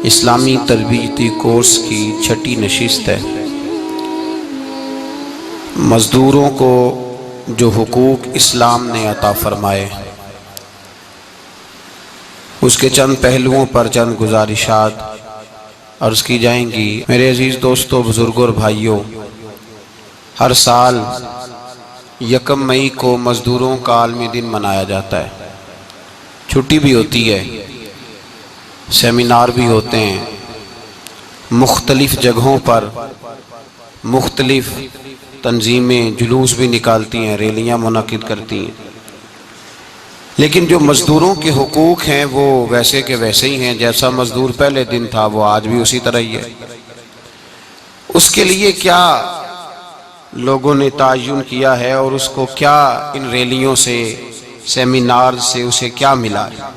اسلامی تربیتی کورس کی چھٹی نشست ہے۔ مزدوروں کو جو حقوق اسلام نے عطا فرمائے اس کے چند پہلوؤں پر چند گزارشات عرض کی جائیں گی۔ میرے عزیز دوستو، بزرگوں اور بھائیوں، ہر سال یکم مئی کو مزدوروں کا عالمی دن منایا جاتا ہے۔ چھٹی بھی ہوتی ہے، سیمینار بھی ہوتے ہیں، مختلف جگہوں پر مختلف تنظیمیں جلوس بھی نکالتی ہیں، ریلیاں منعقد کرتی ہیں، لیکن جو مزدوروں کے حقوق ہیں وہ ویسے کے ویسے ہی ہیں۔ جیسا مزدور پہلے دن تھا وہ آج بھی اسی طرح ہی ہے۔ اس کے لیے کیا لوگوں نے تعین کیا ہے اور اس کو کیا ان ریلیوں سے، سیمینار سے اسے کیا ملا ہے؟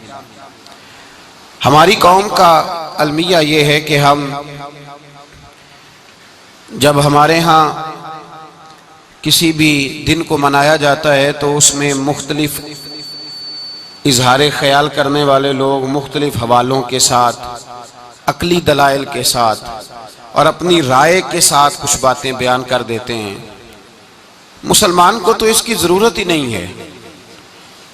ہماری قوم کا المیہ یہ ہے کہ ہم جب ہمارے ہاں کسی بھی دن کو منایا جاتا ہے تو اس میں مختلف اظہار خیال کرنے والے لوگ مختلف حوالوں کے ساتھ، عقلی دلائل کے ساتھ اور اپنی رائے کے ساتھ کچھ باتیں بیان کر دیتے ہیں۔ مسلمان کو تو اس کی ضرورت ہی نہیں ہے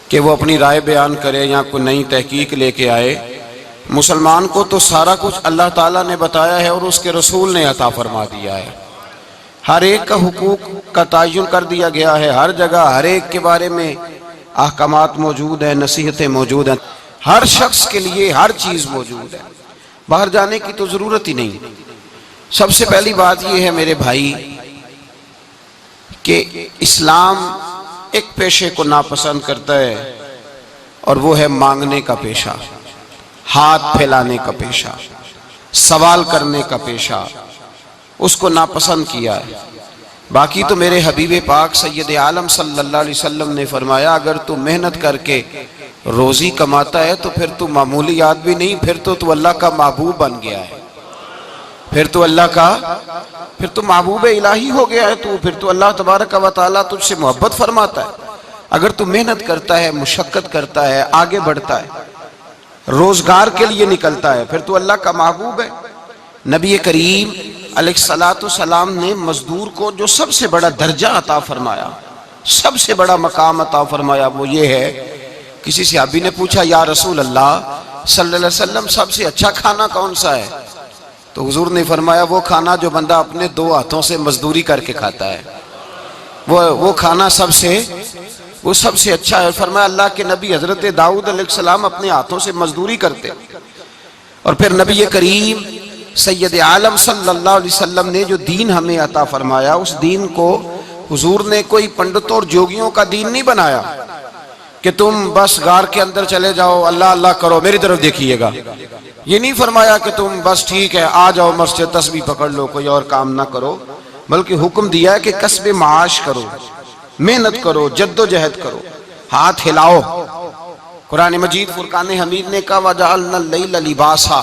کہ وہ اپنی رائے بیان کرے یا کوئی نئی تحقیق لے کے آئے۔ مسلمان کو تو سارا کچھ اللہ تعالیٰ نے بتایا ہے اور اس کے رسول نے عطا فرما دیا ہے۔ ہر ایک کا حقوق کا تعین کر دیا گیا ہے، ہر جگہ ہر ایک کے بارے میں احکامات موجود ہیں، نصیحتیں موجود ہیں، ہر شخص کے لیے ہر چیز موجود ہے، باہر جانے کی تو ضرورت ہی نہیں۔ سب سے پہلی بات یہ ہے میرے بھائی کہ اسلام ایک پیشے کو ناپسند کرتا ہے اور وہ ہے مانگنے کا پیشہ، ہاتھ پھیلانے کا پیشہ، سوال کرنے کا پیشہ، اس کو ناپسند کیا ہے۔ باقی تو میرے حبیب پاک سید عالم صلی اللہ علیہ وسلم نے فرمایا اگر تو محنت کر کے روزی کماتا ہے تو پھر تو معمولی آدمی نہیں، پھر تو اللہ کا محبوب بن گیا ہے، پھر تو محبوب الہی ہو گیا ہے، پھر تو اللہ تبارک و تعالیٰ تجھ سے محبت فرماتا ہے۔ اگر تو محنت کرتا ہے، مشقت کرتا ہے، آگے بڑھتا ہے، روزگار کے لیے نکلتا ہے، پھر تو اللہ کا محبوب ہے۔ نبی کریم علیہ السلام نے مزدور کو جو سب سے بڑا درجہ عطا فرمایا، سب سے بڑا مقام عطا فرمایا وہ یہ ہے، کسی صحابی نے پوچھا یا رسول اللہ صلی اللہ علیہ وسلم سب سے اچھا کھانا کون سا ہے؟ تو حضور نے فرمایا وہ کھانا جو بندہ اپنے دو ہاتھوں سے مزدوری کر کے کھاتا ہے، وہ کھانا سب سے اچھا ہے۔ فرمایا اللہ کے نبی حضرت داؤد علیہ السلام اپنے ہاتھوں سے مزدوری کرتے، اور پھر نبی کریم سید عالم صلی اللہ علیہ وسلم نے جو دین ہمیں عطا فرمایا اس دین کو حضور نے کوئی پنڈتوں اور جوگیوں کا دین نہیں بنایا کہ تم بس غار کے اندر چلے جاؤ، اللہ اللہ کرو، میری طرف دیکھیے گا۔ یہ نہیں فرمایا کہ تم بس ٹھیک ہے آ جاؤ مسجد تسبیح پکڑ لو، کوئی اور کام نہ کرو، بلکہ حکم دیا ہے کہ کسب معاش کرو، محنت کرو، جد و جہد کرو، ہاتھ ہلاؤ۔ قرآن مجید فرقان حمید نے کہا وَجَعَلْنَا اللَّيْلَ لِبَاسًا،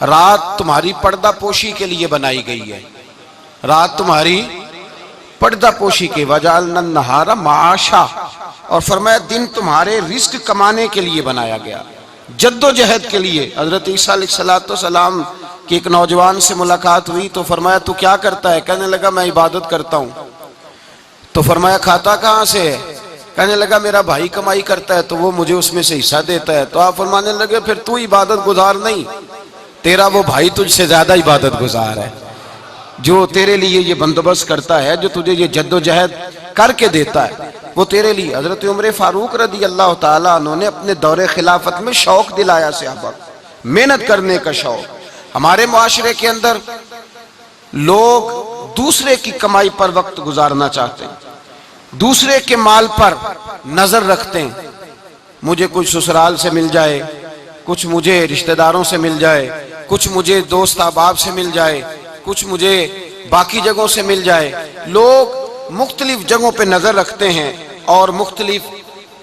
رات تمہاری پردہ پوشی کے لیے بنائی گئی ہے، رات تمہاری پردہ پوشی کے، وَجَعَلْنَا النَّهَارَ مَعَاشًا، اور فرمایا دن تمہارے رزق کمانے کے لیے بنایا گیا، جد و جہد کے لیے۔ حضرت عیسیٰ علیہ السلام کی ایک نوجوان سے ملاقات ہوئی تو فرمایا تو کیا کرتا ہے؟ کہنے لگا میں عبادت کرتا ہوں۔ تو فرمایا کھاتا کہاں سے ہے؟ کہنے لگا میرا بھائی کمائی کرتا ہے تو وہ مجھے اس میں سے حصہ دیتا ہے۔ تو آپ فرمانے لگے پھر تو عبادت گزار نہیں، تیرا وہ بھائی تجھ سے زیادہ عبادت گزار ہے، جو تیرے لیے یہ بندوبست کرتا ہے، جو تجھے یہ جد و جہد کر کے دیتا ہے وہ تیرے لیے۔ حضرت عمر فاروق رضی اللہ تعالیٰ عنہ نے اپنے دور خلافت میں شوق دلایا صحابہ، محنت کرنے کا شوق۔ ہمارے معاشرے کے اندر لوگ دوسرے کی کمائی پر وقت گزارنا چاہتے ہیں، دوسرے کے مال پر نظر رکھتے ہیں، مجھے کچھ سسرال سے مل جائے، کچھ مجھے رشتہ داروں سے مل جائے، کچھ مجھے دوست احباب سے مل جائے، کچھ مجھے باقی جگہوں سے مل جائے۔ لوگ مختلف جگہوں پہ نظر رکھتے ہیں اور مختلف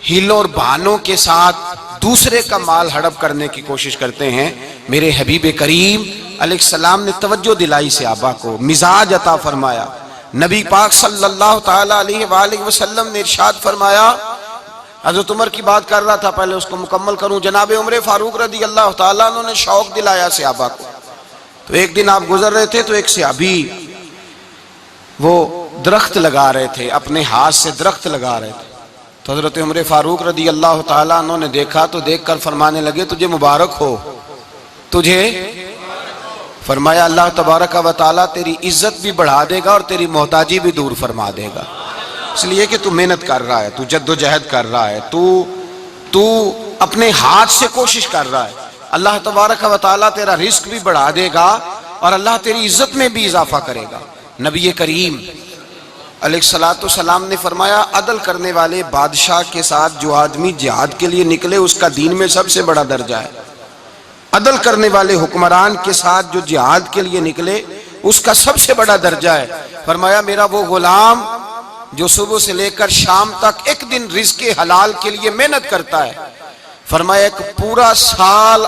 ہیلوں اور بہانوں کے ساتھ دوسرے کا مال ہڑپ کرنے کی کوشش کرتے ہیں۔ میرے حبیب کریم علیہ السلام نے توجہ دلائی صحابہ کو، مزاج عطا فرمایا۔ نبی پاک صلی اللہ تعالیٰ علیہ وآلہ وسلم نے ارشاد فرمایا حضرت عمر کی بات کر رہا تھا، پہلے اس کو مکمل کروں. جناب عمر فاروق رضی اللہ تعالیٰ عنہ نے شوق دلایا صحابہ کو. تو ایک دن آپ گزر رہے تھے تو ایک صحابی وہ درخت لگا رہے تھے، اپنے ہاتھ سے درخت لگا رہے تھے. تو حضرت عمر فاروق رضی اللہ تعالیٰ عنہ نے دیکھا تو دیکھ کر فرمانے لگے تجھے مبارک ہو، تجھے. فرمایا اللہ تبارک و تعالیٰ تیری عزت بھی بڑھا دے گا اور تیری محتاجی بھی دور فرما دے گا، اس لیے کہ تو محنت کر رہا ہے، تو جد و جہد کر رہا ہے، تو اپنے ہاتھ سے کوشش کر رہا ہے. اللہ تبارک و تعالیٰ تیرا رزق بھی بڑھا دے گا اور اللہ تیری عزت میں بھی اضافہ کرے گا. نبی کریم علیہ الصلوۃ والسلام نے فرمایا عدل کرنے والے بادشاہ کے ساتھ جو آدمی جہاد کے لیے نکلے اس کا دین میں سب سے بڑا درجہ ہے. عدل کرنے والے حکمران کے ساتھ جو جہاد کے لیے نکلے اس کا سب سے بڑا درجہ ہے. فرمایا میرا وہ غلام جو صبح سے لے کر شام تک ایک دن رزق حلال کے لیے محنت کرتا ہے، فرمایا ایک پورا سال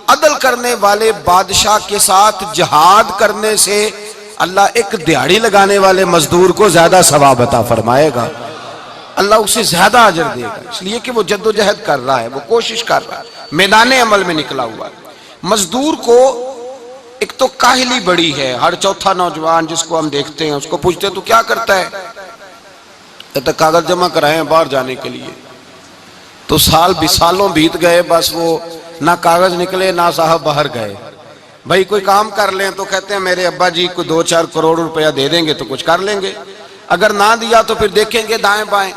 عدل کرنے والے بادشاہ کے ساتھ جہاد کرنے سے اللہ ایک دیہڑی لگانے والے مزدور کو زیادہ ثواب عطا فرمائے گا، اللہ اسے زیادہ اجر دے گا، اس لیے کہ وہ جد و جہد کر رہا ہے، وہ کوشش کر رہا ہے، میدان عمل میں نکلا ہوا ہے. مزدور کو ایک تو کاہلی بڑی ہے. ہر چوتھا نوجوان جس کو ہم دیکھتے ہیں اس کو پوچھتے تو کیا کرتا ہے، کہتا کاغذ جمع کرائے ہیں باہر جانے کے لیے. تو سالوں بیت گئے، بس وہ نہ کاغذ نکلے نہ صاحب باہر گئے. بھائی کوئی کام کر لیں تو کہتے ہیں میرے ابا جی کو 2-4 کروڑ روپیہ دے دیں گے تو کچھ کر لیں گے، اگر نہ دیا تو پھر دیکھیں گے دائیں بائیں.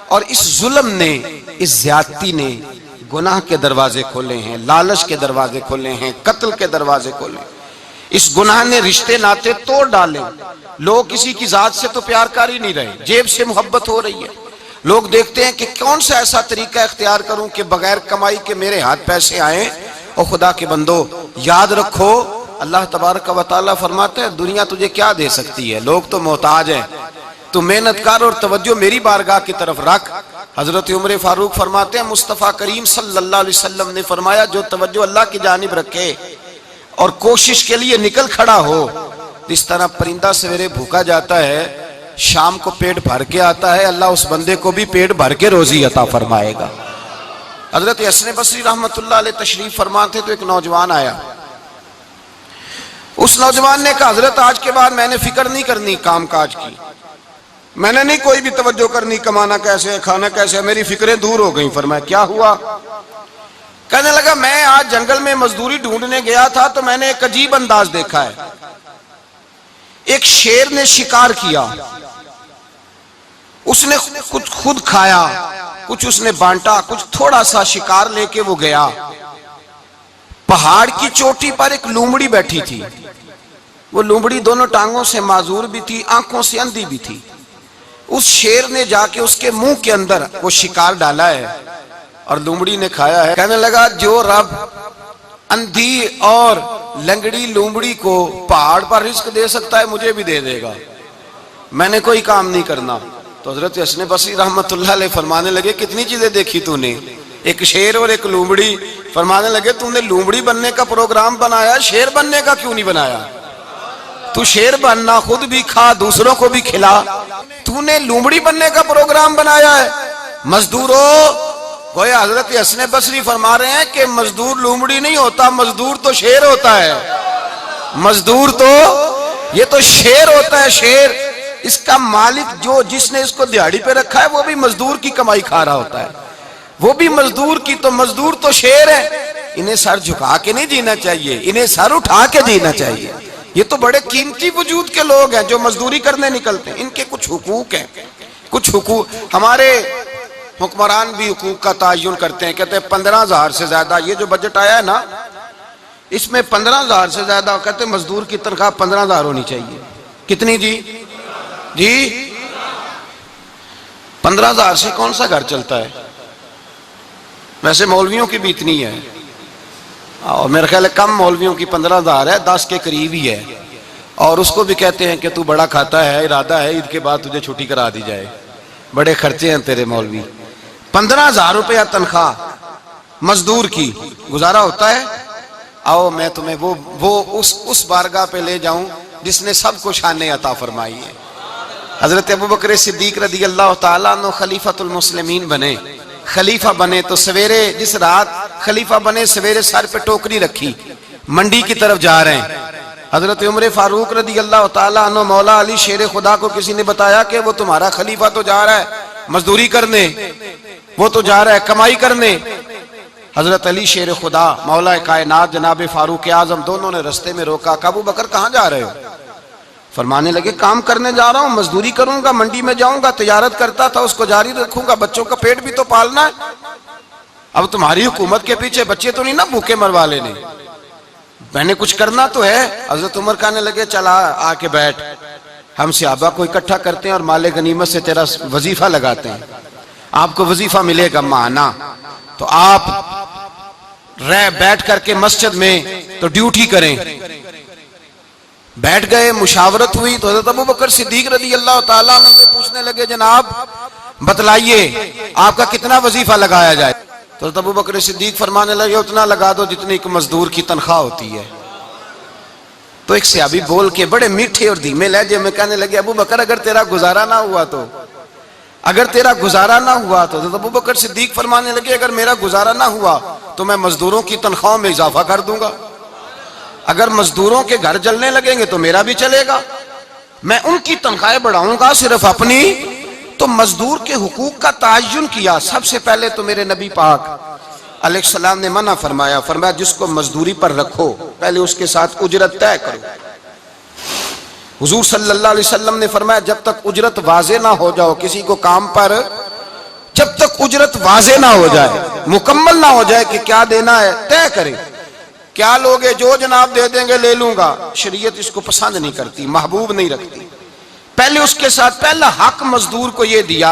اور اس ظلم نے، اس زیادتی نے گناہ کے دروازے کھولے ہیں، لالچ کے دروازے کھولے ہیں، قتل کے دروازے کھولے ہیں. اس گناہ نے رشتے ناتے توڑ ڈالے. لوگ کسی کی ذات سے تو پیار کر ہی نہیں رہے، جیب سے محبت ہو رہی ہے. لوگ دیکھتے ہیں کہ کون سا ایسا طریقہ اختیار کروں کہ بغیر کمائی کے میرے ہاتھ پیسے آئیں. اور خدا کے بندو یاد رکھو اللہ تبارک و تعالیٰ فرماتا ہے دنیا تجھے کیا دے سکتی ہے، لوگ تو محتاج ہیں، تو محنت کر اور توجہ میری بارگاہ کی طرف رکھ. حضرت عمر فاروق فرماتے ہیں مصطفیٰ کریم صلی اللہ علیہ وسلم نے فرمایا جو توجہ اللہ کی جانب رکھے اور کوشش کے لیے نکل کھڑا ہو، اس طرح پرندہ سویرے بھوکا جاتا ہے شام کو پیٹ بھر کے آتا ہے، اللہ اس بندے کو بھی پیٹ بھر کے روزی عطا فرمائے گا. حضرت حسن بصری رحمت اللہ علیہ تشریف فرما تھے تو ایک نوجوان آیا. اس نوجوان نے کہا حضرت آج کے بعد میں نے فکر نہیں کرنی کام کاج کی، میں نے نہیں کوئی بھی توجہ کرنی کمانا کیسے ہے کھانا کیسے ہے، میری فکریں دور ہو گئیں. فرمایا کیا ہوا؟ کہنے لگا میں آج جنگل میں مزدوری ڈھونڈنے گیا تھا تو میں نے ایک عجیب انداز دیکھا ہے. ایک شیر نے شکار کیا، اس نے کچھ خود کھایا، کچھ اس نے بانٹا، کچھ تھوڑا سا شکار لے کے وہ گیا. پہاڑ کی چوٹی پر ایک لومڑی بیٹھی تھی، وہ لومڑی دونوں ٹانگوں سے معذور بھی تھی، آنکھوں سے اندھی بھی تھی. اس شیر نے جا کے اس کے منہ کے اندر وہ شکار ڈالا ہے اور لومڑی نے کھایا ہے. کہنے لگا جو رب اندھی اور لنگڑی لومڑی کو پہاڑ پر رزق دے سکتا ہے مجھے بھی دے دے گا، میں نے کوئی کام نہیں کرنا. تو حضرت حسن بصری رحمت اللہ علیہ فرمانے لگے کتنی چیزیں دیکھی تو نے، ایک شیر اور ایک لومڑی. فرمانے لگے تو نے لومڑی بننے کا پروگرام بنایا، شیر بننے کا کیوں نہیں بنایا؟ تو شیر بننا، خود بھی کھا دوسروں کو بھی کھلا، تو نے لومڑی بننے کا پروگرام بنایا ہے. مزدوروں گویا حضرت حسن بصری فرما رہے ہیں کہ مزدور لومڑی نہیں ہوتا، مزدور تو شیر ہوتا ہے. مزدور تو یہ تو شیر ہوتا ہے، شیر. اس کا مالک جس نے اس کو دیہڑی پہ رکھا ہے وہ بھی مزدور کی کمائی کھا رہا ہوتا ہے، وہ بھی مزدور کی. تو مزدور تو شیر ہے، انہیں سر جھکا کے نہیں جینا چاہیے، انہیں سر اٹھا کے جینا چاہیے. یہ تو بڑے قیمتی وجود کے لوگ ہیں جو مزدوری کرنے نکلتے ہیں، ان کے کچھ حقوق ہیں، کچھ حقوق. ہمارے حکمران بھی حقوق کا تعین کرتے ہیں، کہتے ہیں 15,000 سے زیادہ، یہ جو بجٹ آیا ہے نا اس میں 15,000 سے زیادہ، کہتے ہیں مزدور کی تنخواہ 15,000 ہونی چاہیے. کتنی جی 15,000 سے کون سا گھر چلتا ہے؟ ویسے مولویوں کی بھی اتنی ہے، اور میرے خیال ہے کم مولویوں کی 15,000 ہے، 10 کے قریب ہی ہے. اور اس کو بھی کہتے ہیں کہ تو بڑا کھاتا ہے، ارادہ ہے عید کے بعد تجھے چھٹی کرا دی جائے، بڑے خرچے ہیں تیرے مولوی. 15,000 روپیہ تنخواہ مزدور کی، گزارا ہوتا ہے؟ آؤ میں تمہیں وہ اس بارگاہ پہ لے جاؤں جس نے سب کو شان عطا فرمائی ہے. حضرت ابوبکر صدیق رضی اللہ تعالیٰ عنہ خلیفۃ المسلمین بنے، خلیفہ بنے تو سویرے جس رات خلیفہ بنے سویرے سر پہ ٹوکری رکھی، منڈی کی طرف جا رہے ہیں۔ حضرت عمر فاروق رضی اللہ تعالیٰ عنہ مولا علی شیر خدا کو کسی نے بتایا کہ وہ تمہارا خلیفہ تو جا رہا ہے مزدوری کرنے، وہ تو جا رہا ہے کمائی کرنے۔ حضرت علی شیر خدا مولا کائنات جناب فاروق اعظم دونوں نے رستے میں روکا کہ ابو بکر کہاں جا رہے ہو؟ فرمانے لگے کام کرنے جا رہا ہوں، مزدوری کروں گا، منڈی میں جاؤں گا، تجارت کرتا تھا اس کو جاری رکھوں گا، بچوں کا پیٹ بھی تو پالنا ہے۔ اب تمہاری حکومت کے پیچھے بچے تو نہیں نا بھوکے مروا لینے، میں نے کچھ کرنا تو ہے۔ حضرت عمر کہنے لگے چلا آ کے بیٹھ، ہم صحابہ کو اکٹھا کرتے ہیں اور مال غنیمت سے تیرا وظیفہ لگاتے ہیں، آپ کو وظیفہ ملے گا ماہانہ، تو آپ بیٹھ کر کے مسجد میں تو ڈیوٹی کریں۔ بیٹھ گئے، مشاورت ہوئی تو حضرت ابوبکر صدیق رضی اللہ تعالیٰ عنہ سے پوچھنے لگے جناب بتلائیے آپ کا کتنا وظیفہ لگایا جائے؟ تو حضرت ابوبکر صدیق فرمانے لگے اتنا لگا دو جتنی ایک مزدور کی تنخواہ ہوتی ہے۔ تو ایک صحابی بول کے بڑے میٹھے اور دھیمے لہجے میں کہنے لگے ابو بکر اگر تیرا گزارا نہ ہوا تو، اگر تیرا گزارا نہ ہوا تو حضرت ابوبکر صدیق فرمانے لگے اگر میرا گزارا نہ ہوا تو میں مزدوروں کی تنخواہوں میں اضافہ کر دوں گا، اگر مزدوروں کے گھر جلنے لگیں گے تو میرا بھی چلے گا، میں ان کی تنخواہیں بڑھاؤں گا صرف اپنی۔ تو مزدور کے حقوق کا تعین کیا، سب سے پہلے تو میرے نبی پاک علیہ السلام نے منع فرمایا، فرمایا جس کو مزدوری پر رکھو پہلے اس کے ساتھ اجرت طے کرو۔ حضور صلی اللہ علیہ وسلم نے فرمایا جب تک اجرت واضح نہ ہو جاؤ کسی کو کام پر، جب تک اجرت واضح نہ ہو جائے مکمل نہ ہو جائے کہ کیا دینا ہے طے کرے۔ کیا لوگے جو جناب دے دیں گے لے لوں گا، شریعت اس کو پسند نہیں کرتی، محبوب نہیں رکھتی۔ پہلے اس کے ساتھ پہلا حق مزدور کو یہ دیا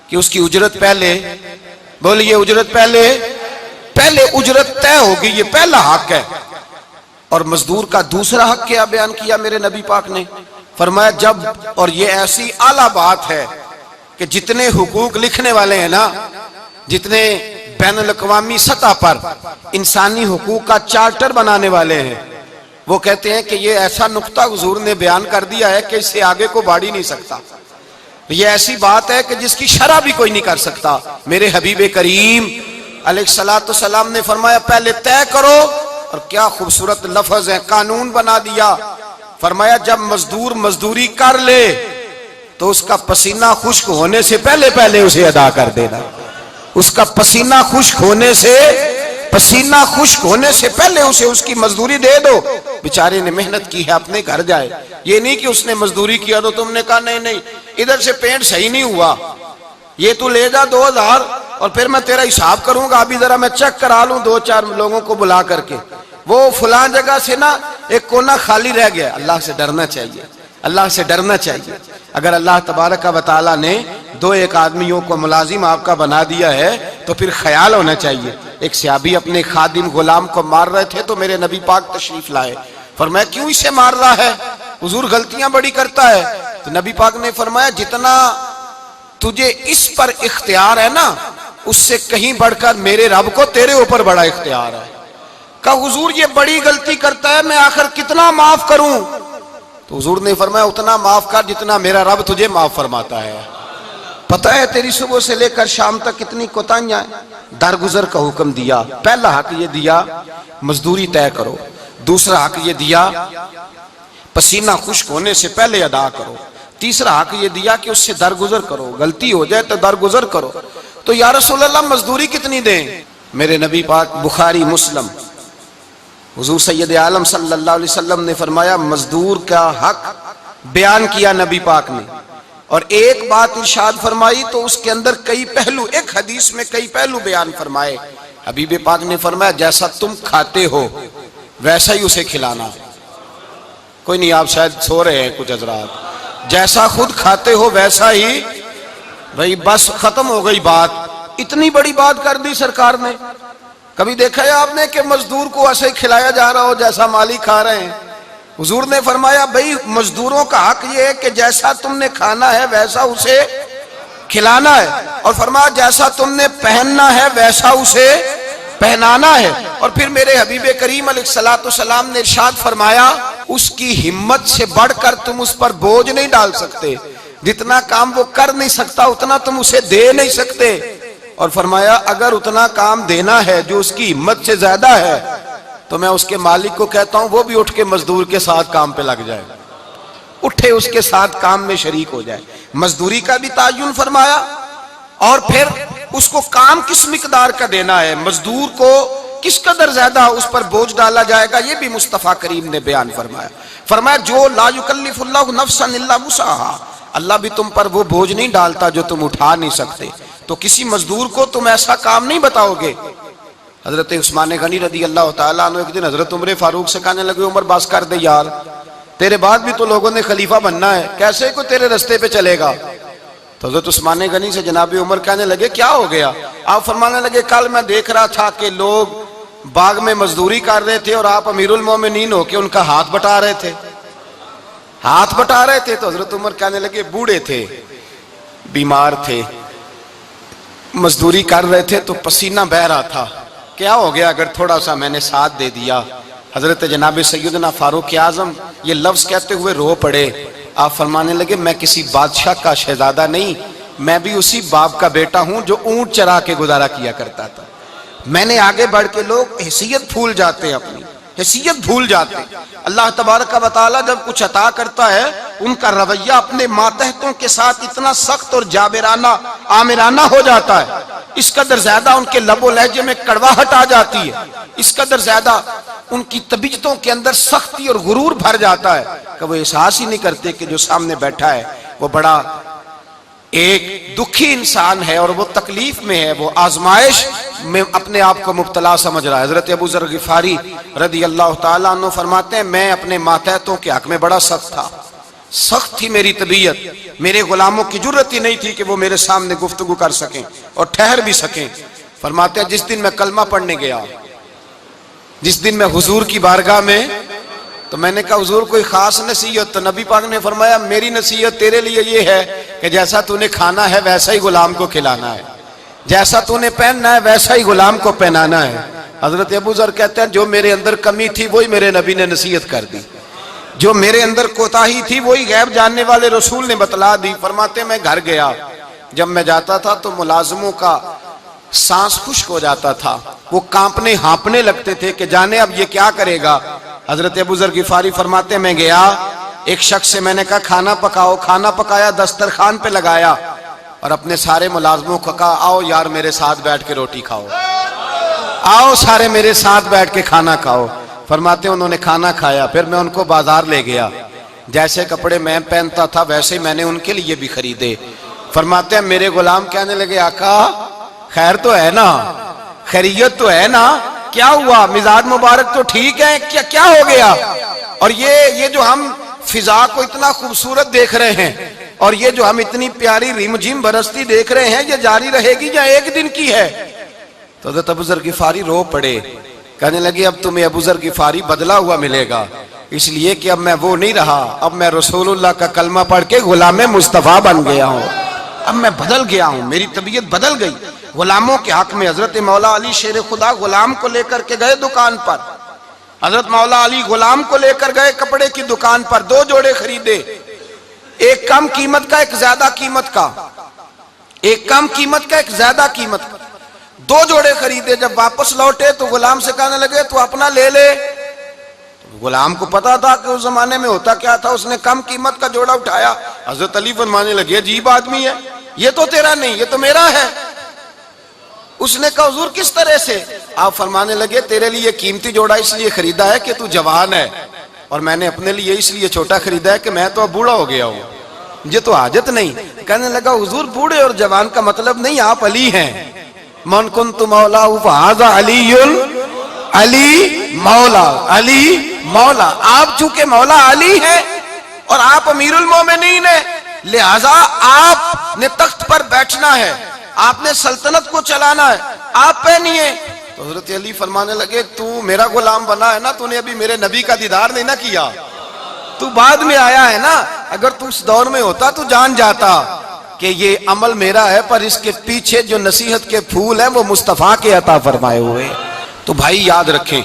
کہ اس کی اجرت پہلے، بولیے اجرت پہلے اجرت طے ہوگی، یہ پہلا حق ہے۔ اور مزدور کا دوسرا حق کیا بیان کیا میرے نبی پاک نے؟ فرمایا جب، اور یہ ایسی اعلیٰ بات ہے کہ جتنے حقوق لکھنے والے ہیں نا، جتنے بین الاقوامی سطح پر انسانی حقوق کا چارٹر بنانے والے ہیں، وہ کہتے ہیں کہ یہ ایسا نقطہ حضور نے بیان کر دیا ہے کہ اس سے آگے کو بڑھ ہی نہیں سکتا، یہ ایسی بات ہے کہ جس کی شرح بھی کوئی نہیں کر سکتا۔ میرے حبیب کریم علیہ السلام نے فرمایا پہلے طے کرو، اور کیا خوبصورت لفظ ہے، قانون بنا دیا۔ فرمایا جب مزدور مزدوری کر لے تو اس کا پسینہ خشک ہونے سے پہلے اسے ادا کر دینا، اس کا پسینہ خشک ہونے سے پہلے اسے اس کی مزدوری دے دو۔ بیچارے نے محنت کی ہے اپنے گھر جائے، یہ نہیں کہ اس نے مزدوری کیا تو تم نے کہا نہیں ادھر سے پینٹ صحیح نہیں ہوا، یہ تو لے جا 2000 اور پھر میں تیرا حساب کروں گا، ابھی ذرا میں چیک کرا لوں 2-4 لوگوں کو بلا کر کے، وہ فلاں جگہ سے نا ایک کونا خالی رہ گیا۔ اللہ سے ڈرنا چاہیے، اللہ سے ڈرنا چاہیے۔ اگر اللہ تبارک و تعالیٰ نے 2-1 آدمیوں کو ملازم آپ کا بنا دیا ہے تو پھر خیال ہونا چاہیے۔ ایک صحابی اپنے خادم غلام کو مار رہے تھے تو میرے نبی پاک تشریف لائے، فرمایا کیوں اسے مار رہا ہے؟ حضور غلطیاں بڑی کرتا ہے۔ تو نبی پاک نے فرمایا جتنا تجھے اس پر اختیار ہے نا اس سے کہیں بڑھ کر میرے رب کو تیرے اوپر بڑا اختیار ہے۔ کہا حضور یہ بڑی غلطی کرتا ہے، میں آخر کتنا معاف کروں؟ تو حضور نے فرمایا اتنا معاف کر جتنا میرا رب تجھے معاف فرماتا ہے۔ پتہ ہے تیری صبح سے لے کر شام تک کتنی کوتاہیاں ہیں۔ درگزر کا حکم دیا، پہلا حق یہ دیا مزدوری طے کرو، دوسرا حق یہ دیا پسینہ خشک ہونے سے پہلے ادا کرو، تیسرا حق یہ دیا کہ اس سے درگزر کرو، غلطی ہو جائے تو درگزر کرو۔ تو یا رسول اللہ مزدوری کتنی دیں؟ میرے نبی پاک بخاری مسلم حضور سید عالم صلی اللہ علیہ وسلم نے فرمایا مزدور کا حق بیان کیا نبی پاک نے، اور ایک بات ارشاد فرمائی تو اس کے اندر کئی پہلو، ایک حدیث میں کئی پہلو بیان فرمائے۔ حبیب پاک نے فرمایا جیسا تم کھاتے ہو ویسا ہی اسے کھلانا۔ کوئی نہیں، آپ شاید سو رہے ہیں کچھ حضرات، جیسا خود کھاتے ہو ویسا ہی، بھائی بس ختم ہو گئی بات۔ اتنی بڑی بات کر دی سرکار نے۔ کبھی دیکھا ہے آپ نے کہ مزدور کو ایسے ہی کھلایا جا رہا ہو جیسا مالک کھا رہے ہیں؟ حضور نے فرمایا بھئی مزدوروں کا حق یہ ہے کہ جیسا تم نے کھانا ہے ویسا اسے کھلانا ہے، اور فرمایا جیسا تم نے پہننا ہے ویسا اسے پہنانا ہے۔ اور پھر میرے حبیب کریم علیہ السلام نے ارشاد فرمایا اس کی ہمت سے بڑھ کر تم اس پر بوجھ نہیں ڈال سکتے۔ جتنا کام وہ کر نہیں سکتا اتنا تم اسے دے نہیں سکتے. اور فرمایا اگر اتنا کام دینا ہے جو اس کی ہمت سے زیادہ ہے تو میں اس کے مالک کو کہتا ہوں وہ بھی اٹھ کے مزدور کے ساتھ کام پہ لگ جائے, اٹھے اس کے ساتھ کام میں شریک ہو جائے. مزدوری کا بھی تعین فرمایا, اور پھر اس کو کام کس مقدار کا دینا ہے, مزدور کو کس قدر زیادہ اس پر بوجھ ڈالا جائے گا, یہ بھی مصطفیٰ کریم نے بیان فرمایا. فرمایا جو لا یکلف اللہ نفسا الا وسعها, اللہ بھی تم پر وہ بوجھ نہیں ڈالتا جو تم اٹھا نہیں سکتے, تو کسی مزدور کو تم ایسا کام نہیں بتاؤ گے. حضرت عثمان غنی رضی اللہ تعالیٰ عنہ ایک دن حضرت عمر فاروق سے کہنے لگے عمر بس کر دے یار, تیرے بعد بھی تو لوگوں نے خلیفہ بننا ہے, کیسے کوئی تیرے رستے پہ چلے گا. تو حضرت عثمان غنی سے جناب عمر کہنے لگے کیا ہو گیا. آپ فرمانے لگے کل میں دیکھ رہا تھا کہ لوگ باغ میں مزدوری کر رہے تھے اور آپ امیر المومنین ہو کے ان کا ہاتھ بٹا رہے تھے, ہاتھ بٹا رہے تھے. تو حضرت عمر کہنے لگے بوڑھے تھے, بیمار تھے, مزدوری کر رہے تھے تو پسینہ بہہ رہا تھا, کیا ہو گیا اگر تھوڑا سا میں نے ساتھ دے دیا. حضرت جناب سیدنا فاروق اعظم یہ لفظ کہتے ہوئے رو پڑے. آپ فرمانے لگے میں کسی بادشاہ کا شہزادہ نہیں, میں بھی اسی باپ کا بیٹا ہوں جو اونٹ چرا کے گزارا کیا کرتا تھا. میں نے آگے بڑھ کے لوگ حیثیت بھول جاتے ہیں, اپنی حیثیت بھول جاتے. اللہ تبارک و تعالیٰ جب کچھ عطا کرتا ہے ان کا رویہ اپنے ماتحتوں کے ساتھ اتنا سخت اور جابرانہ آمرانہ ہو جاتا ہے, اس قدر زیادہ ان کے لب و لہجے میں کڑواہٹ آ جاتی ہے, اس قدر زیادہ ان کی طبیعتوں کے اندر سختی اور غرور بھر جاتا ہے کہ وہ احساس ہی نہیں کرتے کہ جو سامنے بیٹھا ہے وہ بڑا ایک دکھی انسان ہے اور وہ تکلیف میں ہے, وہ آزمائش میں اپنے آپ کو مبتلا سمجھ رہا ہے. حضرت ابو ذر غفاری رضی اللہ تعالیٰ عنہ فرماتے ہیں میں اپنے ماتحتوں کے حق میں بڑا سخت تھا, سخت تھی میری طبیعت, میرے غلاموں کی جرت ہی نہیں تھی کہ وہ میرے سامنے گفتگو کر سکیں اور ٹھہر بھی سکیں. فرماتے ہیں جس دن میں کلمہ پڑھنے گیا, جس دن میں حضور کی بارگاہ میں, تو میں نے کہا حضور کوئی خاص نصیحت, تو نبی پاک نے فرمایا میری نصیحت تیرے لیے یہ ہے کہ جیسا تو نے کھانا ہے ویسا ہی غلام کو کھلانا ہے, جیسا تو نے پہننا ہے ویسا ہی غلام کو پہنانا ہے. حضرت ابو ذر کہتے ہیں جو میرے اندر کمی تھی وہی میرے نبی نے نصیحت کر دی, جو میرے اندر کوتاہی تھی وہی غیب جاننے والے رسول نے بتلا دی. فرماتے ہیں میں گھر گیا, جب میں جاتا تھا تو ملازموں کا سانس خشک ہو جاتا تھا, وہ کانپنے ہانپنے لگتے تھے کہ جانے اب یہ کیا کرے گا. حضرت ابو ذر غفاری فرماتے ہیں میں گیا, ایک شخص سے میں نے کہا کھانا پکاؤ, کھانا پکایا, دسترخوان پہ لگایا اور اپنے سارے ملازموں کو کہا آؤ یار میرے ساتھ بیٹھ کے روٹی کھاؤ, آؤ سارے میرے ساتھ بیٹھ کے کھانا کھاؤ. فرماتے ہیں انہوں نے کھانا کھایا, پھر میں ان کو بازار لے گیا, جیسے کپڑے میں پہنتا تھا ویسے ہی میں نے ان کے لیے بھی خریدے. فرماتے ہیں میرے غلام کہنے لگے آقا خیر تو ہے نا, خیریت تو ہے نا, کیا ہوا, مزاج مبارک تو ٹھیک ہے, کیا ہو گیا. اور یہ جو ہم فضا کو اتنا خوبصورت دیکھ رہے ہیں اور یہ جو ہم اتنی پیاری ریم جھیم برستی دیکھ رہے ہیں یہ جاری رہے گی یا ایک دن کی ہے. تو حضرت ابو ذر غفاری رو پڑے, کہنے لگے اب تمہیں ابو ذر غفاری بدلا ہوا ملے گا, اس لیے کہ اب میں وہ نہیں رہا, اب میں رسول اللہ کا کلمہ پڑھ کے غلام مصطفیٰ بن گیا ہوں, اب میں بدل گیا ہوں, میری طبیعت بدل گئی. غلاموں کے حق میں حضرت مولا علی شیر خدا غلام کو لے کر کے گئے دکان پر, حضرت مولا علی غلام کو لے کر گئے کپڑے کی دکان پر, 2 جوڑے خریدے, ایک کم قیمت کا ایک زیادہ قیمت کا, ایک کم قیمت کا ایک زیادہ قیمت کا, 2 جوڑے خریدے. جب واپس لوٹے تو غلام سے کہنے لگے تو اپنا لے لے. غلام کو پتا تھا کہ اس زمانے میں ہوتا کیا تھا, اس نے کم قیمت کا جوڑا اٹھایا. حضرت علی فرمانے لگے عجیب آدمی ہے, یہ تو تیرا نہیں, یہ تو میرا ہے. اس نے کہا حضور کس طرح سے؟ آپ فرمانے لگے تیرے لیے قیمتی جوڑا اس لیے خریدا ہے کہ تو جوان ہے, اور میں نے اپنے لیے اس لیے چھوٹا خریدا ہے کہ میں تو اب بوڑھا ہو گیا ہوں, مجھے تو حاجت نہیں. کہنے لگا حضور بوڑھے اور جوان کا مطلب نہیں, آپ علی ہیں. من کنت مولا فہذا علی, علی مولا, علی مولا. آپ چونکہ مولا علی ہیں اور آپ امیر المومنین ہیں, لہذا آپ نے تخت پر بیٹھنا ہے, آپ نے سلطنت کو چلانا ہے, آپ پہنیے. تو حضرت علی فرمانے لگے تو میرا غلام بنا ہے نا, تو نے ابھی میرے نبی کا دیدار نہیں نہ کیا, تو بعد میں آیا ہے نا, اگر تو اس دور میں ہوتا تو جان جاتا کہ یہ عمل میرا ہے, پر اس کے پیچھے جو نصیحت کے پھول ہیں وہ مصطفیٰ کے عطا فرمائے ہوئے. تو بھائی یاد رکھیں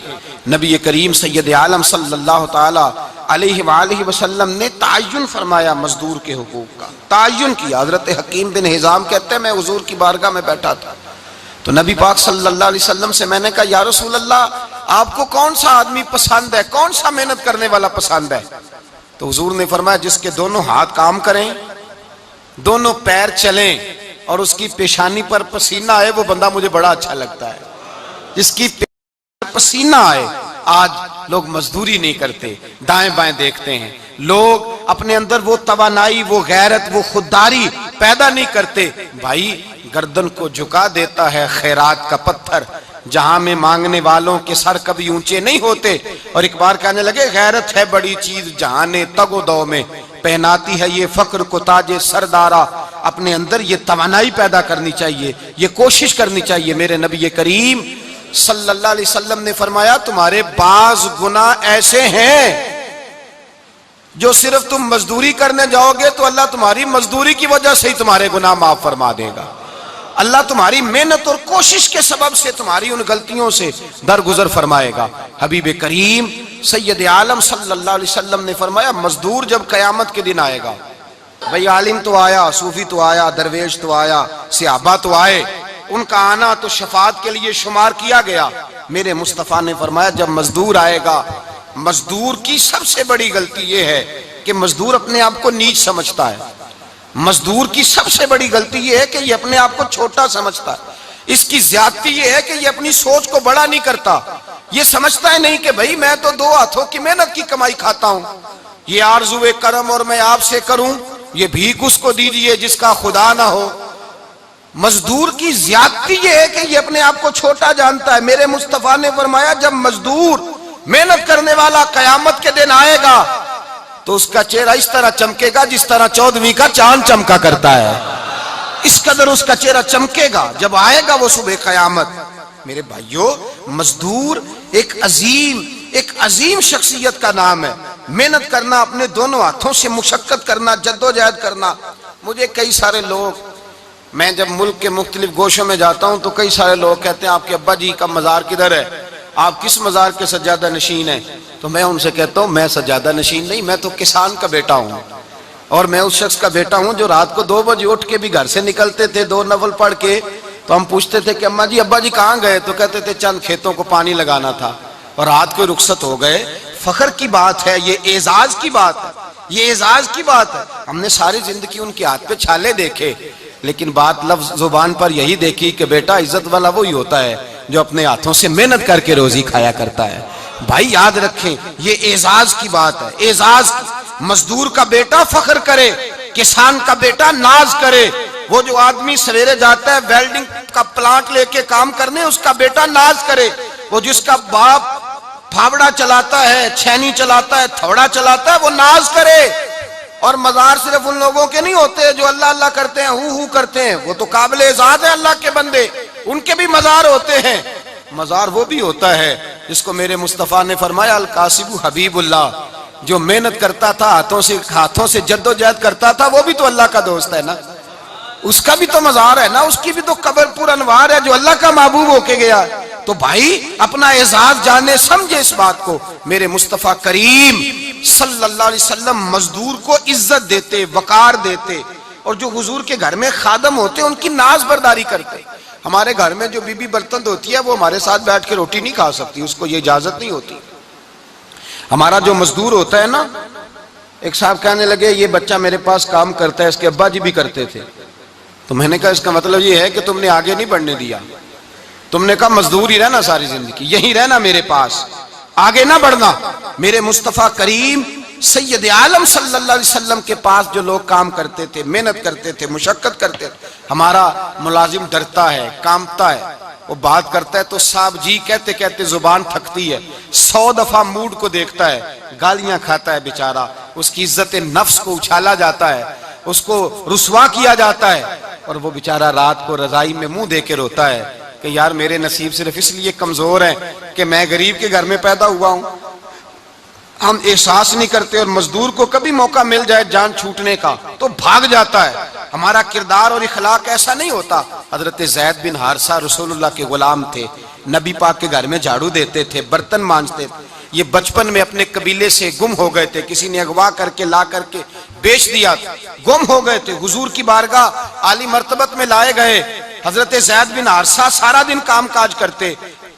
نبی کریم سید عالم صلی اللہ تعالی علیہ وآلہ وسلم نے تعین فرمایا مزدور کے حقوق کا، تعین کیا۔ حضرت حکیم بن حزام کہتے ہیں میں حضور کی بارگاہ میں بیٹھا تھا تو نبی پاک صلی اللہ علیہ وسلم سے میں نے کہا یا رسول اللہ آپ کو کون سا آدمی پسند ہے، کون سا محنت کرنے والا پسند ہے؟ تو حضور نے فرمایا جس کے دونوں ہاتھ کام کریں، دونوں پیر چلیں اور اس کی پیشانی پر پسینہ آئے، وہ بندہ مجھے بڑا اچھا لگتا ہے۔ جس کی پسینہ آئے۔ آج لوگ مزدوری نہیں کرتے، دائیں بائیں دیکھتے ہیں، لوگ اپنے اندر وہ توانائی، وہ غیرت، وہ خودداری پیدا نہیں کرتے۔ بھائی گردن کو جھکا دیتا ہے خیرات کا پتھر، جہاں میں مانگنے والوں کے سر کبھی اونچے نہیں ہوتے۔ اور ایک بار کہنے لگے غیرت ہے بڑی چیز جہاں تگ و دو میں پہناتی ہے یہ فخر کو تاج سردارا۔ اپنے اندر یہ توانائی پیدا کرنی چاہیے، یہ کوشش کرنی چاہیے۔ میرے نبی کریم صلی اللہ علیہ وسلم نے فرمایا تمہارے بعض گناہ ایسے ہیں جو صرف تم مزدوری کرنے جاؤ گے تو اللہ تمہاری مزدوری کی وجہ سے ہی تمہارے گناہ معاف فرما دے گا۔ اللہ تمہاری محنت اور کوشش کے سبب سے تمہاری ان غلطیوں سے درگزر فرمائے گا۔ حبیب کریم سید عالم صلی اللہ علیہ وسلم نے فرمایا مزدور جب قیامت کے دن آئے گا، بھئی عالم تو آیا، صوفی تو آیا، درویش تو آیا، صحابہ تو آئے، ان کا آنا تو شفاعت کے لیے شمار کیا گیا۔ میرے مصطفیٰ نے فرمایا جب مزدور آئے گا، مزدور کی سب سے بڑی غلطی یہ ہے کہ مزدور اپنے آپ کو نیچ سمجھتا ہے۔ مزدور کی سب سے بڑی غلطی یہ ہے کہ یہ اپنے آپ کو چھوٹا سمجھتا ہے۔ اس کی زیادتی یہ ہے کہ یہ اپنی سوچ کو بڑا نہیں کرتا، یہ سمجھتا ہے نہیں کہ بھئی میں تو دو ہاتھوں کی محنت کی کمائی کھاتا ہوں، یہ آرزو کرم اور میں آپ سے کروں، یہ بھیک اس کو دیجئے جس کا خدا نہ ہو۔ مزدور کی زیادتی یہ ہے کہ یہ اپنے آپ کو چھوٹا جانتا ہے۔ میرے مصطفیٰ نے فرمایا جب مزدور محنت کرنے والا قیامت کے دن آئے گا تو اس کا چہرہ اس طرح چمکے گا جس طرح 14ویں کا چاند چمکا کرتا ہے، اس قدر اس کا چہرہ چمکے گا جب آئے گا وہ صبح قیامت۔ میرے بھائیوں مزدور ایک عظیم شخصیت کا نام ہے۔ محنت کرنا، اپنے دونوں ہاتھوں سے مشقت کرنا، جدوجہد کرنا۔ مجھے کئی سارے لوگ، میں جب ملک کے مختلف گوشوں میں جاتا ہوں تو کئی سارے لوگ کہتے ہیں آپ کے ابا جی کا مزار کدھر ہے، آپ کس مزار کے سجادہ نشین ہیں؟ تو میں ان سے کہتا ہوں میں سجادہ نشین نہیں، میں تو کسان کا بیٹا ہوں، اور میں اس شخص کا بیٹا ہوں جو رات کو 2 بجے اٹھ کے بھی گھر سے نکلتے تھے 2 نفل پڑھ کے، تو ہم پوچھتے تھے کہ اماں جی ابا جی کہاں گئے؟ تو کہتے تھے چند کھیتوں کو پانی لگانا تھا، اور رات کو رخصت ہو گئے۔ فخر کی بات ہے، یہ اعزاز کی بات ہے، یہ اعزاز کی بات ہے۔ ہم نے ساری زندگی ان کے ہاتھ پہ چھالے دیکھے، لیکن بات لفظ زبان پر یہی دیکھی کہ بیٹا عزت والا وہی ہوتا ہے جو اپنے ہاتھوں سے محنت کر کے روزی کھایا کرتا ہے۔ بھائی یاد رکھیں یہ اعزاز کی بات ہے، اعزاز کی۔ مزدور کا بیٹا فخر کرے، کسان کا بیٹا ناز کرے۔ وہ جو آدمی سویرے جاتا ہے ویلڈنگ کا پلانٹ لے کے کام کرنے، اس کا بیٹا ناز کرے۔ وہ جس کا باپ پھاوڑا چلاتا ہے، چھینی چلاتا ہے، تھوڑا چلاتا ہے، وہ ناز کرے۔ اور مزار صرف ان لوگوں کے نہیں ہوتے جو اللہ اللہ کرتے ہیں، ہو کرتے ہیں، وہ تو قابل اعزاز ہے اللہ کے بندے، ان کے بھی مزار ہوتے ہیں۔ مزار وہ بھی ہوتا ہے جس کو میرے مصطفیٰ نے فرمایا القاسب حبیب اللہ، جو محنت کرتا تھا، ہاتھوں سے جدوجہد کرتا تھا، وہ بھی تو اللہ کا دوست ہے نا، اس کا بھی تو مزار ہے نا، اس کی بھی تو قبر پر انوار ہے جو اللہ کا محبوب ہو کے گیا۔ تو بھائی اپنا اعزاز جانے سمجھے اس بات کو۔ میرے مصطفیٰ کریم صلی اللہ علیہ وسلم مزدور کو عزت دیتے، وقار دیتے، اور جو حضور کے گھر میں خادم ہوتے ان کی ناز برداری کرتے۔ ہمارے گھر میں جو بی بی برتن دھوتی ہے وہ ہمارے ساتھ بیٹھ کے روٹی نہیں کھا سکتی، اس کو یہ اجازت نہیں ہوتی۔ ہمارا جو مزدور ہوتا ہے نا، ایک صاحب کہنے لگے یہ بچہ میرے پاس کام کرتا ہے، اس کے ابا جی بھی کرتے تھے، تو میں نے کہا اس کا مطلب یہ ہے کہ تم نے آگے نہیں بڑھنے دیا، تم نے کہا مزدور ہی رہنا ساری زندگی، یہی رہنا میرے پاس، آگے نہ بڑھنا۔ میرے مصطفیٰ کریم سید عالم صلی اللہ علیہ وسلم کے پاس جو لوگ کام کرتے تھے، محنت کرتے تھے، مشقت کرتے تھے، ہمارا ملازم ڈرتا ہے، کامتا ہے، وہ بات کرتا ہے تو صاحب جی کہتے کہتے زبان تھکتی ہے، 100 دفعہ موڈ کو دیکھتا ہے، گالیاں کھاتا ہے بیچارہ، اس کی عزت نفس کو اچھالا جاتا ہے، اس کو رسوا کیا جاتا ہے، اور وہ بیچارہ رات کو رضائی میں منہ دے کے روتا ہے کہ یار میرے نصیب صرف اس لیے کمزور ہیں کہ میں غریب کے گھر میں پیدا ہوا ہوں۔ ہم احساس نہیں کرتے، اور مزدور کو کبھی موقع مل جائے جان چھوٹنے کا تو بھاگ جاتا ہے۔ ہمارا کردار اور اخلاق ایسا نہیں ہوتا۔ حضرت زید بن حارثہ رسول اللہ کے غلام تھے، نبی پاک کے گھر میں جھاڑو دیتے تھے، برتن مانجتے تھے۔ یہ بچپن میں اپنے قبیلے سے گم ہو گئے تھے، کسی نے اغوا کر کے لا کر کے بیچ دیا، گم ہو گئے تھے، حضور کی بارگاہ عالی مرتبت میں لائے گئے۔ حضرت زید بن حارثہ سارا دن کام کاج کرتے،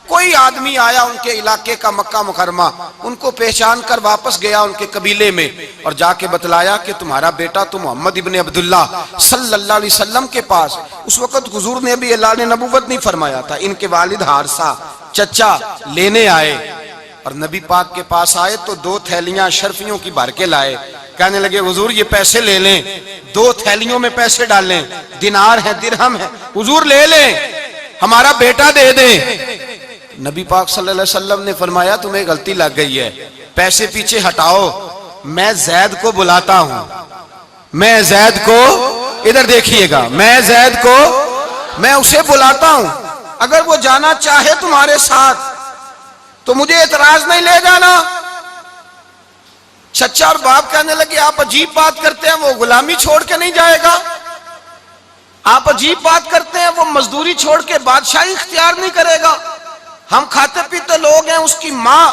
کوئی آدمی آیا ان کے علاقے کا مکہ مکرمہ، ان کو پہچان کر واپس گیا ان کے قبیلے میں اور جا کے بتلایا کہ تمہارا بیٹا تو محمد ابن عبداللہ صلی اللہ علیہ وسلم کے پاس۔ اس وقت حضور نے بھی اعلان نبوت نہیں فرمایا تھا، ان کے والد حارثہ چچا لینے آئے اور نبی پاک کے پاس آئے تو 2 تھیلیاں شرفیوں کی بھر کے لائے، کہنے لگے حضور یہ پیسے لے لیں، 2 تھیلیوں میں پیسے ڈالیں، دینار ہے درہم ہے، حضور لے لیں، ہمارا بیٹا دے دیں۔ نبی پاک صلی اللہ علیہ وسلم نے فرمایا تمہیں غلطی لگ گئی ہے، پیسے پیچھے ہٹاؤ، میں زید کو بلاتا ہوں، میں زید کو، ادھر دیکھیے گا، میں زید کو، میں اسے بلاتا ہوں، اگر وہ جانا چاہے تمہارے ساتھ تو مجھے اعتراض نہیں لے جانا۔ چچا اور باپ کہنے لگے آپ عجیب بات کرتے ہیں، وہ غلامی چھوڑ کے نہیں جائے گا، آپ عجیب بات کرتے ہیں، وہ مزدوری چھوڑ کے بادشاہی اختیار نہیں کرے گا، ہم کھاتے پیتے لوگ ہیں، اس کی ماں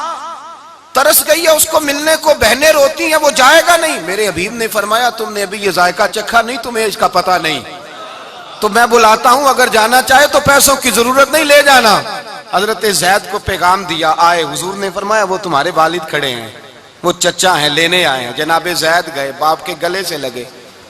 ترس گئی ہے، اس کو ملنے کو بہنیں روتی ہیں، وہ جائے گا نہیں۔ میرے حبیب نے فرمایا تم نے ابھی یہ ذائقہ چکھا نہیں، تمہیں اس کا پتہ نہیں، تو میں بلاتا ہوں، اگر جانا چاہے تو پیسوں کی ضرورت نہیں، لے جانا۔ حضرت زید کو پیغام دیا، آئے، حضور نے فرمایا وہ تمہارے والد کھڑے ہیں، وہ چچا ہیں، لینے آئے ہیں۔ جناب زید گئے، باپ کے گلے سے لگے،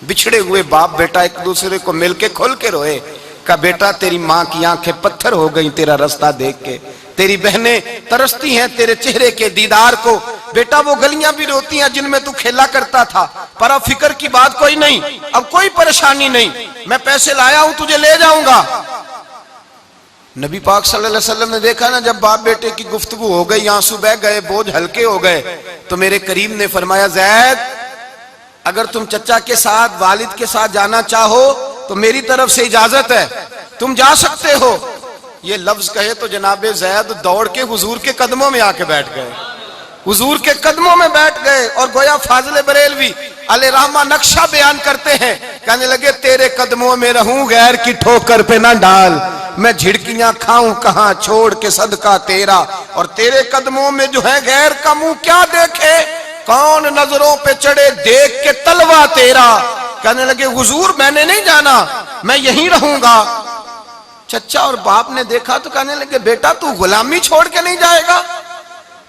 بچھڑے ہوئے باپ بیٹا ایک دوسرے کو مل کے کھل کے روئے، کہا بیٹا تیری ماں کی آنکھیں پتھر ہو گئیں تیرا رستہ دیکھ کے، تیری بہنیں ترستی ہیں تیرے چہرے کے دیدار کو، بیٹا وہ گلیاں بھی روتی ہیں جن میں تو کھیلا کرتا تھا، پر اب فکر کی بات کوئی نہیں، اب کوئی پریشانی نہیں، میں پیسے لایا ہوں تجھے لے جاؤں گا۔ نبی پاک صلی اللہ علیہ وسلم نے دیکھا نا جب باپ بیٹے کی گفتگو ہو گئی، آنسو بہہ گئے، بوجھ ہلکے ہو گئے، تو میرے کریم نے فرمایا زید اگر تم چچا کے ساتھ والد کے ساتھ جانا چاہو تو میری طرف سے اجازت ہے، تم جا سکتے ہو۔ یہ لفظ کہے تو جناب زید دوڑ کے حضور کے قدموں میں آ کے بیٹھ گئے، حضور کے قدموں میں بیٹھ گئے، اور گویا فاضل بریلوی علیہ رحمہ نقشہ بیان کرتے ہیں، کہنے لگے تیرے قدموں میں رہوں غیر کی ٹھوکر پہ نہ ڈال، میں جھڑکیاں کھاؤں کہاں چھوڑ کے صدقہ تیرا، اور تیرے قدموں میں جو ہے غیر کا منہ کیا دیکھے، کون نظروں پہ چڑھے دیکھ کے تلوا تیرا۔ کہنے لگے حضور میں نے نہیں جانا، میں یہیں رہوں گا۔ چچا اور باپ نے دیکھا تو کہنے لگے بیٹا تو غلامی چھوڑ کے نہیں جائے گا،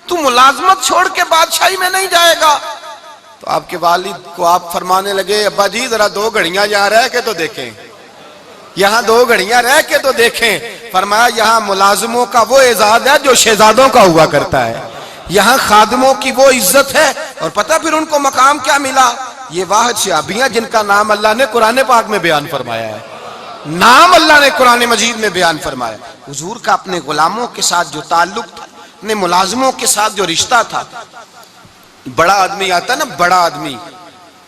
تو ملازمت چھوڑ کے بادشاہی میں نہیں جائے گا۔ تو آپ کے والد کو آپ فرمانے لگے ابا جی ذرا 2 گھڑیاں یہاں رہ کے تو دیکھیں، یہاں 2 گھڑیاں رہ کے تو دیکھیں۔ فرمایا یہاں ملازموں کا وہ اعزاز ہے جو شہزادوں کا ہوا کرتا ہے، یہاں خادموں کی وہ عزت ہے، اور پتہ پھر ان کو مقام کیا ملا، یہ واحد شعبیاں جن کا نام اللہ نے قرآن پاک میں بیان فرمایا ہے، نام اللہ نے قرآن مجید میں بیان فرمایا۔ حضور کا اپنے غلاموں کے ساتھ جو تعلق تھا، اپنے ملازموں کے ساتھ جو رشتہ تھا، بڑا آدمی آتا ہے نا، بڑا آدمی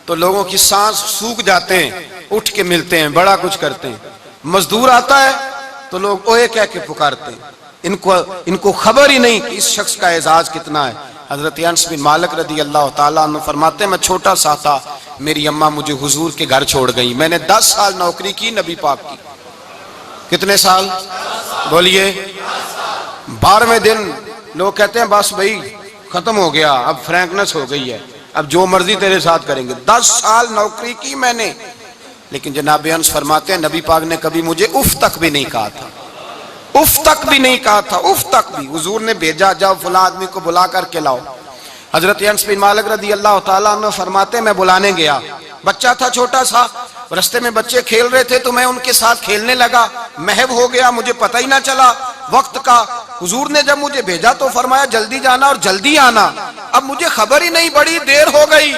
تو لوگوں کی سانس سوکھ جاتے ہیں، اٹھ کے ملتے ہیں، بڑا کچھ کرتے ہیں، مزدور آتا ہے تو لوگ اوئے کہہ کے پکارتے ہیں، ان کو خبر ہی نہیں کہ اس شخص کا اعزاز کتنا ہے۔ حضرت انس بن مالک رضی اللہ تعالیٰ عنہ فرماتے ہیں میں چھوٹا سا تھا، میری اماں مجھے حضور کے گھر چھوڑ گئی، میں نے 10 سال نوکری کی نبی پاک کی۔ کتنے سال بولیے؟ 12ویں دن لوگ کہتے ہیں بس بھائی ختم ہو گیا، اب فرینکنس ہو گئی ہے، اب جو مرضی تیرے ساتھ کریں گے۔ 10 سال نوکری کی میں نے، لیکن جناب انس فرماتے ہیں نبی پاک نے کبھی مجھے اف تک بھی نہیں کہا تھا، اف تک بھی نہیں کہا تھا، اف تک بھی۔ حضور نے بھیجا جاؤ فلاں آدمی کو بلا کر کے لاؤ۔ حضرت انس بن مالک رضی اللہ تعالیٰ عنہ فرماتے ہیں میں بلانے گیا، بچہ تھا چھوٹا سا، رستے میں بچے کھیل رہے تھے تو میں ان کے ساتھ کھیلنے لگا، محو ہو گیا، مجھے پتہ ہی نہ چلا وقت کا۔ حضور نے جب مجھے بھیجا تو فرمایا جلدی جانا اور جلدی آنا، اب مجھے خبر ہی نہیں، بڑی دیر ہو گئی۔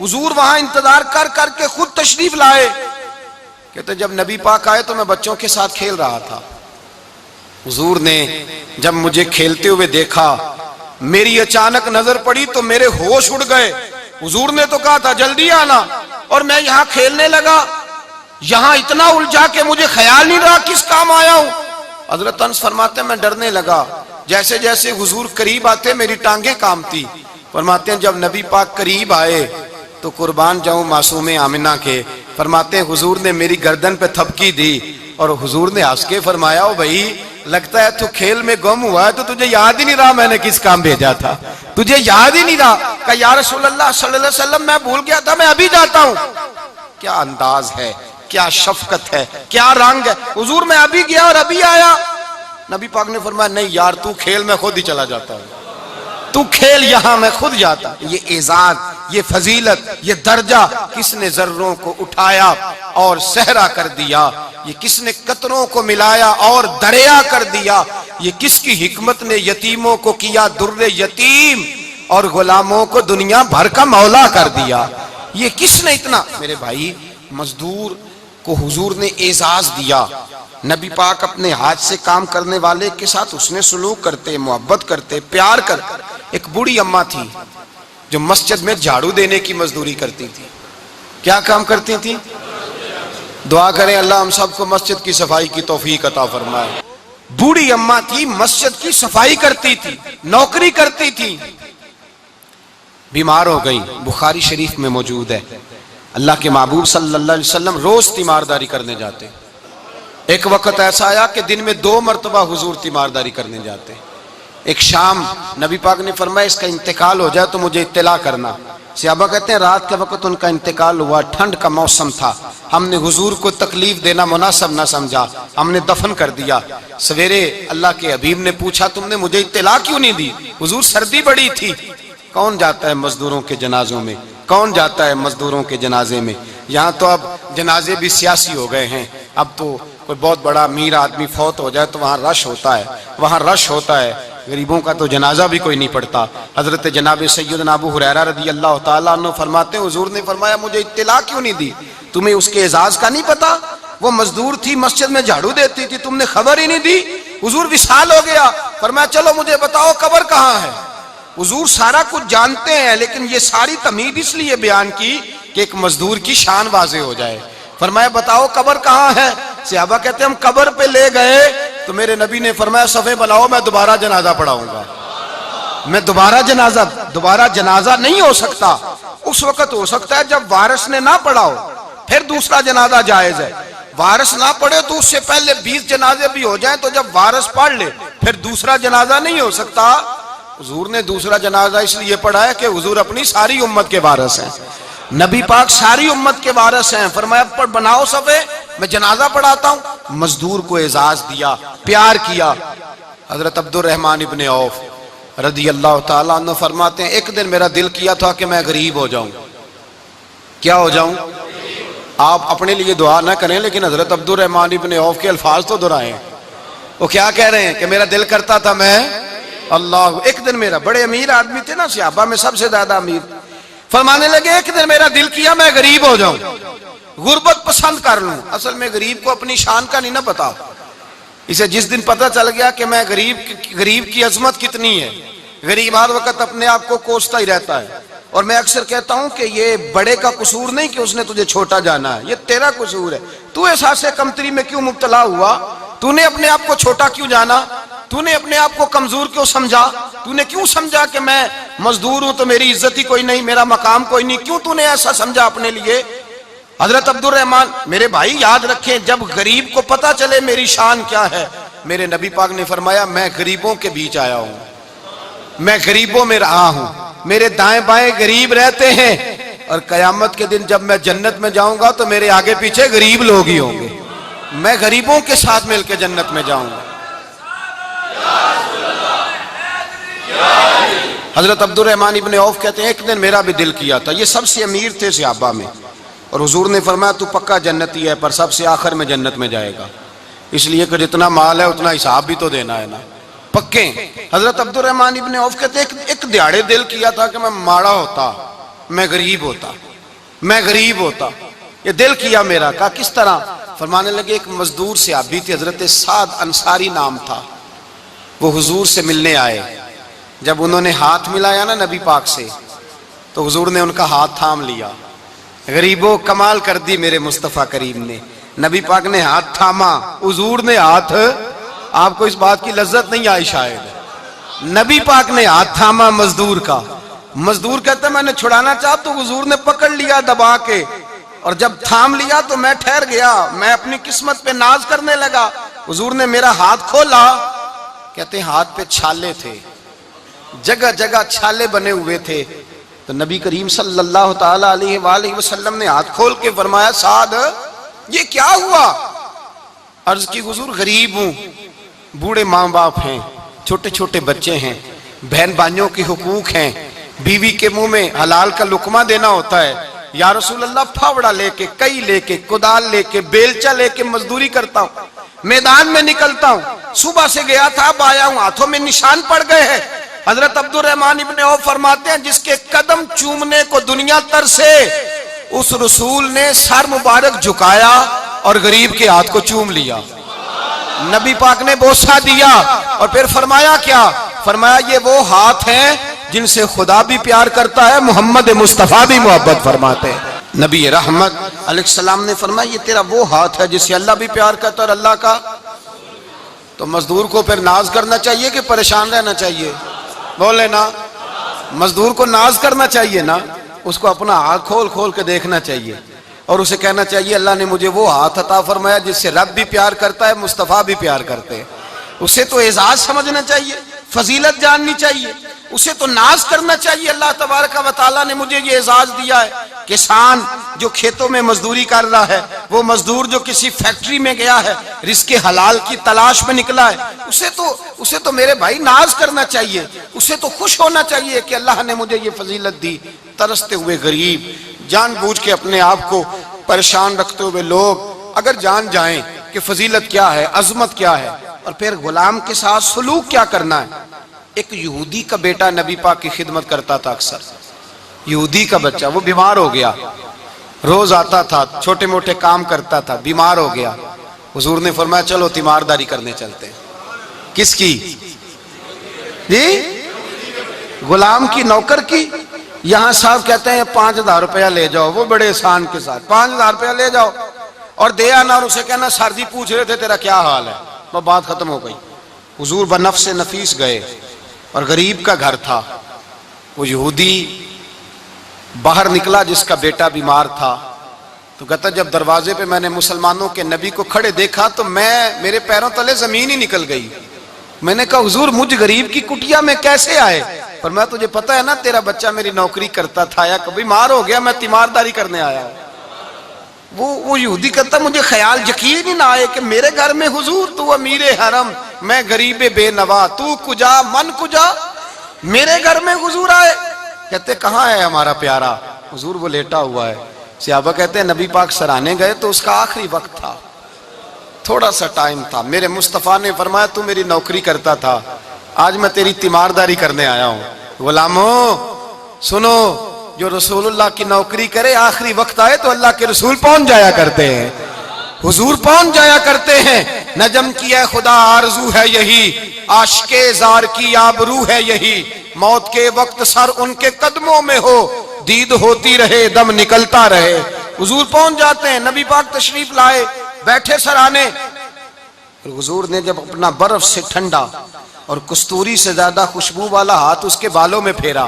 حضور وہاں انتظار کر کر کے خود تشریف لائے، کہتے جب نبی پاک آئے تو میں بچوں کے ساتھ کھیل رہا تھا، حضور نے جب مجھے کھیلتے ہوئے دیکھا، میری اچانک نظر پڑی تو میرے ہوش اڑ گئے۔ حضور نے تو کہا تھا جلدی آنا، اور میں یہاں کھیلنے لگا، یہاں اتنا الجھا کہ مجھے خیال نہیں رہا کس کام آیا ہوں۔ حضرت انس فرماتے ہیں میں ڈرنے لگا، جیسے جیسے حضور قریب آتے میری ٹانگیں کانپتی۔ فرماتے ہیں جب نبی پاک قریب آئے تو قربان جاؤں معصوم آمنہ کے، فرماتے ہیں حضور نے میری گردن پہ تھپکی دی اور حضور نے ہنس کے فرمایا او بھائی لگتا ہے تو کھیل میں گم ہوا ہے تو تجھے یاد ہی نہیں رہا میں نے کس کام بھیجا تھا, تجھے یاد ہی نہیں رہا. کہ یا رسول اللہ صلی اللہ علیہ وسلم میں بھول گیا تھا, میں ابھی جاتا ہوں. کیا انداز ہے, کیا شفقت ہے, کیا رنگ ہے. حضور میں ابھی گیا اور ابھی آیا. نبی پاک نے فرمایا نہیں یار تو کھیل میں خود ہی چلا جاتا ہے, تو کھیل یہاں میں خود جاتا. یہ اعزاز, یہ فضیلت, یہ درجہ کس نے ذروں کو اٹھایا اور صحرا کر دیا, یہ کس نے قطروں کو ملایا اور دریا کر دیا, یہ کس کی حکمت نے یتیموں کو کیا در یتیم اور غلاموں کو دنیا بھر کا مولا کر دیا. یہ کس نے اتنا. میرے بھائی مزدور کو حضور نے اعزاز دیا. نبی پاک اپنے ہاتھ سے کام کرنے والے کے ساتھ اس نے سلوک کرتے, محبت کرتے, پیار کرتے. ایک بوڑھی اماں تھی جو مسجد میں جھاڑو دینے کی مزدوری کرتی تھی. کیا کام کرتی تھی؟ دعا کریں اللہ ہم سب کو مسجد کی صفائی کی توفیق عطا فرمائے. بوڑھی اماں تھی, مسجد کی صفائی کرتی تھی, نوکری کرتی تھی. بیمار ہو گئی, بخاری شریف میں موجود ہے. اللہ کے محبوب صلی اللہ علیہ وسلم روز تیمارداری کرنے جاتے. ایک وقت ایسا آیا کہ دن میں 2 مرتبہ حضور تیمارداری کرنے جاتے. ایک شام نبی پاک نے فرمایا اس کا انتقال ہو جائے تو مجھے اطلاع کرنا. صحابہ کہتے ہیں رات کے وقت ان کا انتقال ہوا, ٹھنڈ کا موسم تھا, ہم نے حضور کو تکلیف دینا مناسب نہ سمجھا, ہم نے دفن کر دیا. سویرے اللہ کے حبیب نے پوچھا تم نے مجھے اطلاع کیوں نہیں دی؟ حضور سردی بڑی تھی. کون جاتا ہے مزدوروں کے جنازوں میں, کون جاتا ہے مزدوروں کے جنازے میں. یہاں تو اب جنازے بھی سیاسی ہو گئے ہیں. اب تو کوئی بہت بڑا امیر آدمی فوت ہو جائے تو وہاں رش ہوتا ہے, وہاں رش ہوتا ہے. غریبوں کا تو جنازہ بھی کوئی نہیں پڑتا. حضرت جناب سیدنا ابو ہریرہ رضی اللہ تعالیٰ عنہ فرماتے ہیں حضور نے فرمایا مجھے اطلاع کیوں نہیں دی؟ تمہیں اس کے اعزاز کا نہیں پتا؟ وہ مزدور تھی, مسجد میں جھاڑو دیتی تھی, تم نے خبر ہی نہیں دی. حضور وصال ہو گیا, فرمایا چلو مجھے بتاؤ قبر کہاں ہے. حضور سارا کچھ جانتے ہیں لیکن یہ ساری تمہید اس لیے بیان کی کہ ایک مزدور کی شان واضح ہو جائے. فرمایا بتاؤ قبر کہاں ہے. صحابہ کہتے ہیں ہم قبر پہ لے گئے تو میرے نبی نے فرمایا صفے بناؤ میں دوبارہ جنازہ پڑھاؤں گا. میں دوبارہ جنازہ نہیں ہو سکتا. اس وقت ہو سکتا ہے جب وارث نے نہ پڑھاؤ, پھر دوسرا جنازہ جائز ہے. وارث نہ پڑھے تو اس سے پہلے 20 جنازے بھی ہو جائیں تو جب وارث پڑھ لے پھر دوسرا جنازہ نہیں ہو سکتا. حضور نے دوسرا جنازہ اس لیے پڑھا ہے کہ حضور اپنی ساری امت کے وارث ہیں. نبی پاک ساری امت کے وارث ہیں. فرمایا پر بناؤ صفے میں جنازہ پڑھاتا ہوں. مزدور کو اعزاز دیا, پیار کیا. حضرت عبد الرحمن ابن عوف رضی اللہ تعالیٰ عنہ فرماتے ہیں ایک دن میرا دل کیا تھا کہ میں غریب ہو جاؤں. کیا ہو جاؤں؟ آپ اپنے لیے دعا نہ کریں لیکن حضرت عبد الرحمن ابن عوف کے الفاظ تو دہرائیں. وہ کیا کہہ رہے ہیں کہ میرا دل کرتا تھا میں اللہ. ایک دن میرا, بڑے امیر آدمی تھے نا, صحابہ میں سب سے زیادہ امیر, فرمانے لگے ایک دن میرا دل کیا میں غریب ہو جاؤں, غربت پسند کر لوں. اصل میں غریب کو اپنی شان کا نہیں نہ پتا. اسے جس دن پتہ چل گیا کہ میں غریب کی عظمت کتنی ہے, غریب ہر وقت اپنے آپ کو کوستا ہی رہتا ہے. اور میں اکثر کہتا ہوں کہ یہ بڑے کا قصور نہیں کہ اس نے تجھے چھوٹا جانا ہے, یہ تیرا قصور ہے. تو احساس کمتری میں کیوں مبتلا ہوا؟ تو نے اپنے آپ کو چھوٹا کیوں جانا؟ تو نے اپنے آپ کو کمزور کیوں سمجھا؟ تو نے کیوں سمجھا کہ میں مزدور ہوں تو میری عزت ہی کوئی نہیں, میرا مقام کوئی نہیں؟ کیوں تو نے ایسا سمجھا اپنے لیے؟ حضرت عبد الرحمن, میرے بھائی یاد رکھیں جب غریب کو پتا چلے میری شان کیا ہے, میرے نبی پاک نے فرمایا میں غریبوں کے بیچ آیا ہوں, میں غریبوں میں رہا ہوں, میرے دائیں بائیں غریب رہتے ہیں, اور قیامت کے دن جب میں جنت میں جاؤں گا تو میرے آگے پیچھے غریب لوگ ہی ہوں گے. میں غریبوں کے ساتھ مل کے جنت میں جاؤں گا. حضرت عبد الرحمن ابن عوف کہتے ہیں ایک دن میرا بھی دل کیا تھا. یہ سب سے امیر تھے صحابہ میں, اور حضور نے فرمایا تو پکا جنتی ہے پر سب سے آخر میں جنت میں جائے گا, اس لیے کہ جتنا مال ہے اتنا حساب بھی تو دینا ہے نا, پکے. حضرت عبد الرحمن ابن عوف کہتے ہیں ایک دیہڑے دل کیا تھا کہ میں ماڑا ہوتا, میں غریب ہوتا, میں غریب ہوتا. یہ دل کیا میرا. کہا کس طرح؟ فرمانے لگے ایک مزدور صحابی تھے, حضرت سعد انصاری نام تھا, وہ حضور سے ملنے آئے. جب انہوں نے ہاتھ ملایا نا نبی پاک سے تو حضور نے ان کا ہاتھ تھام لیا. غریبوں کمال کر دی میرے مصطفیٰ کریم نے. نبی پاک نے ہاتھ تھاما, حضور نے ہاتھ, آپ کو اس بات کی لذت نہیں آئی شاید, نبی پاک نے ہاتھ تھاما مزدور کا. مزدور کہتا ہے میں نے چھڑانا چاہا تو حضور نے پکڑ لیا دبا کے, اور جب تھام لیا تو میں ٹھہر گیا, میں اپنی قسمت پہ ناز کرنے لگا. حضور نے میرا ہاتھ کھولا، کہتے ہیں ہاتھ پہ چھالے تھے، جگہ جگہ چھالے بنے ہوئے تھے. تو نبی کریم صلی اللہ تعالی علیہ وآلہ وسلم نے ہاتھ کھول کے فرمایا سعد یہ کیا ہوا؟ عرض کی حضور غریب ہوں، بوڑھے ماں باپ ہیں، چھوٹے چھوٹے بچے ہیں، بہن بھائیوں کے حقوق ہیں، بیوی کے منہ میں حلال کا لقمہ دینا ہوتا ہے. یا رسول اللہ پھاوڑا لے کے، کئی لے کے، کدال لے کے، بیلچا لے کے مزدوری کرتا ہوں، میدان میں نکلتا ہوں، صبح سے گیا تھا اب آیا ہوں، ہاتھوں میں نشان پڑ گئے ہیں. حضرت عبد الرحمن ابن عوف فرماتے ہیں جس کے قدم چومنے کو دنیا ترسے، اس رسول نے سر مبارک جھکایا اور غریب کے ہاتھ کو چوم لیا. نبی پاک نے بوسہ دیا اور پھر فرمایا کیا؟ فرمایا یہ وہ ہاتھ ہیں جن سے خدا بھی پیار کرتا ہے، محمد مصطفیٰ بھی محبت فرماتے ہیں. نبی رحمت علیہ السلام نے فرمایا یہ تیرا وہ ہاتھ ہے جس سے اللہ بھی پیار کرتا ہے اور اللہ کا. تو مزدور کو پھر ناز کرنا چاہیے کہ پریشان رہنا چاہیے؟ بولے نا، مزدور کو ناز کرنا چاہیے نا، اس کو اپنا ہاتھ کھول کھول کے دیکھنا چاہیے اور اسے کہنا چاہیے اللہ نے مجھے وہ ہاتھ عطا فرمایا جس سے رب بھی پیار کرتا ہے، مصطفیٰ بھی پیار کرتے ہیں. اسے تو اعزاز سمجھنا چاہیے، فضیلت جاننی چاہیے، اسے تو ناز کرنا چاہیے. اللہ تبارک و تعالیٰ نے مجھے یہ اعزاز دیا ہے. کسان جو کھیتوں میں مزدوری کر رہا ہے، وہ مزدور جو کسی فیکٹری میں گیا ہے، رزق حلال کی تلاش میں نکلا ہے، اسے تو میرے بھائی ناز کرنا چاہیے، اسے تو خوش ہونا چاہیے کہ اللہ نے مجھے یہ فضیلت دی. ترستے ہوئے غریب، جان بوجھ کے اپنے آپ کو پریشان رکھتے ہوئے لوگ اگر جان جائیں کہ فضیلت کیا ہے، عظمت کیا ہے، اور پھر غلام کے ساتھ سلوک کیا کرنا ہے. ایک یہودی کا بیٹا نبی پاک کی خدمت کرتا تھا. اکثر یہودی کا بچہ، وہ بیمار ہو گیا، روز آتا تھا، چھوٹے موٹے کام کرتا تھا، بیمار ہو گیا. حضور نے فرمایا چلو تیمارداری کرنے چلتے ہیں. کس کی؟ جی غلام کی، نوکر کی. یہاں صاحب کہتے ہیں 5,000 روپیہ لے جاؤ، وہ بڑے احسان کے ساتھ 5,000 روپیہ لے جاؤ اور دے آنا، اور اسے کہنا سر جی پوچھ رہے تھے تیرا کیا حال ہے. وہ بات ختم ہو گئی. حضور بنفس نفیس گئے اور غریب کا گھر تھا. وہ یہودی باہر نکلا جس کا بیٹا بیمار تھا. تو کہتا جب دروازے پہ میں نے مسلمانوں کے نبی کو کھڑے دیکھا تو میرے پیروں تلے زمین ہی نکل گئی. میں نے کہا حضور مجھ غریب کی کٹیا میں کیسے آئے؟ پر میں تجھے پتا ہے نا تیرا بچہ میری نوکری کرتا تھا، یا کبھی بیمار ہو گیا میں تیمارداری کرنے آیا ہوں. وہ یہودی کہتا مجھے خیال یقین ہی نہ آئے کہ میرے گھر میں حضور، تو امیر حرم، میں غریب بے نوا، تو کجا من کجا، میرے گھر میں حضور آئے. کہتے کہاں ہے ہمارا پیارا؟ حضور وہ لیٹا ہوا ہے. صحابہ کہتے ہیں نبی پاک سرانے گئے تو اس کا آخری وقت تھا، تھوڑا سا ٹائم تھا. میرے مصطفیٰ نے فرمایا تو میری نوکری کرتا تھا، آج میں تیری تیمارداری کرنے آیا ہوں. غلاموں سنو، جو رسول اللہ کی نوکری کرے آخری وقت آئے تو اللہ کے رسول پہنچ جایا کرتے ہیں، حضور پہنچ جایا کرتے ہیں. نجم کی ہے خدا آرزو ہے یہی، عاشق زار کی آبرو ہے یہی، موت کے وقت سر ان کے قدموں میں ہو، دید ہوتی رہے دم نکلتا رہے. حضور پہنچ جاتے ہیں. نبی پاک تشریف لائے، بیٹھے سرانے. حضور نے جب اپنا برف سے ٹھنڈا اور کستوری سے زیادہ خوشبو والا ہاتھ اس کے بالوں میں پھیرا،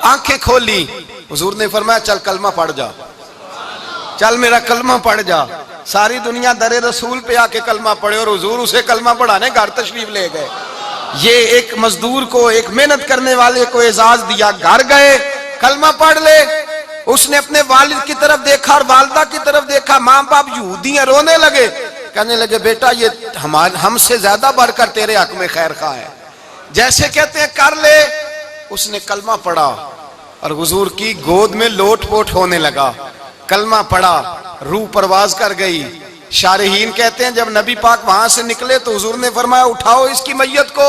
آنکھیں کھولی، حضور نے فرمایا چل کلمہ پڑھ جا، چل میرا کلمہ پڑھ جا. ساری دنیا در رسول پہ آ کے کلمہ پڑھے اور حضور اسے کلمہ پڑھانے گھر تشریف لے گئے. یہ ایک مزدور کو، ایک محنت کرنے والے کو اعزاز دیا. گھر گئے کلمہ پڑھ لے. اس نے اپنے والد کی طرف دیکھا اور والدہ کی طرف دیکھا. ماں باپ یہودی ہیں، رونے لگے، کہنے لگے بیٹا یہ ہم سے زیادہ بڑھ کر تیرے حق میں خیر خواہ ہے، جیسے کہتے ہیں کر لے. اس نے کلمہ پڑھا اور حضور کی گود میں لوٹ پوٹ ہونے لگا. کلمہ پڑھا، روح پرواز کر گئی. شارحین کہتے ہیں جب نبی پاک وہاں سے نکلے تو حضور نے فرمایا اٹھاؤ اس کی میت کو.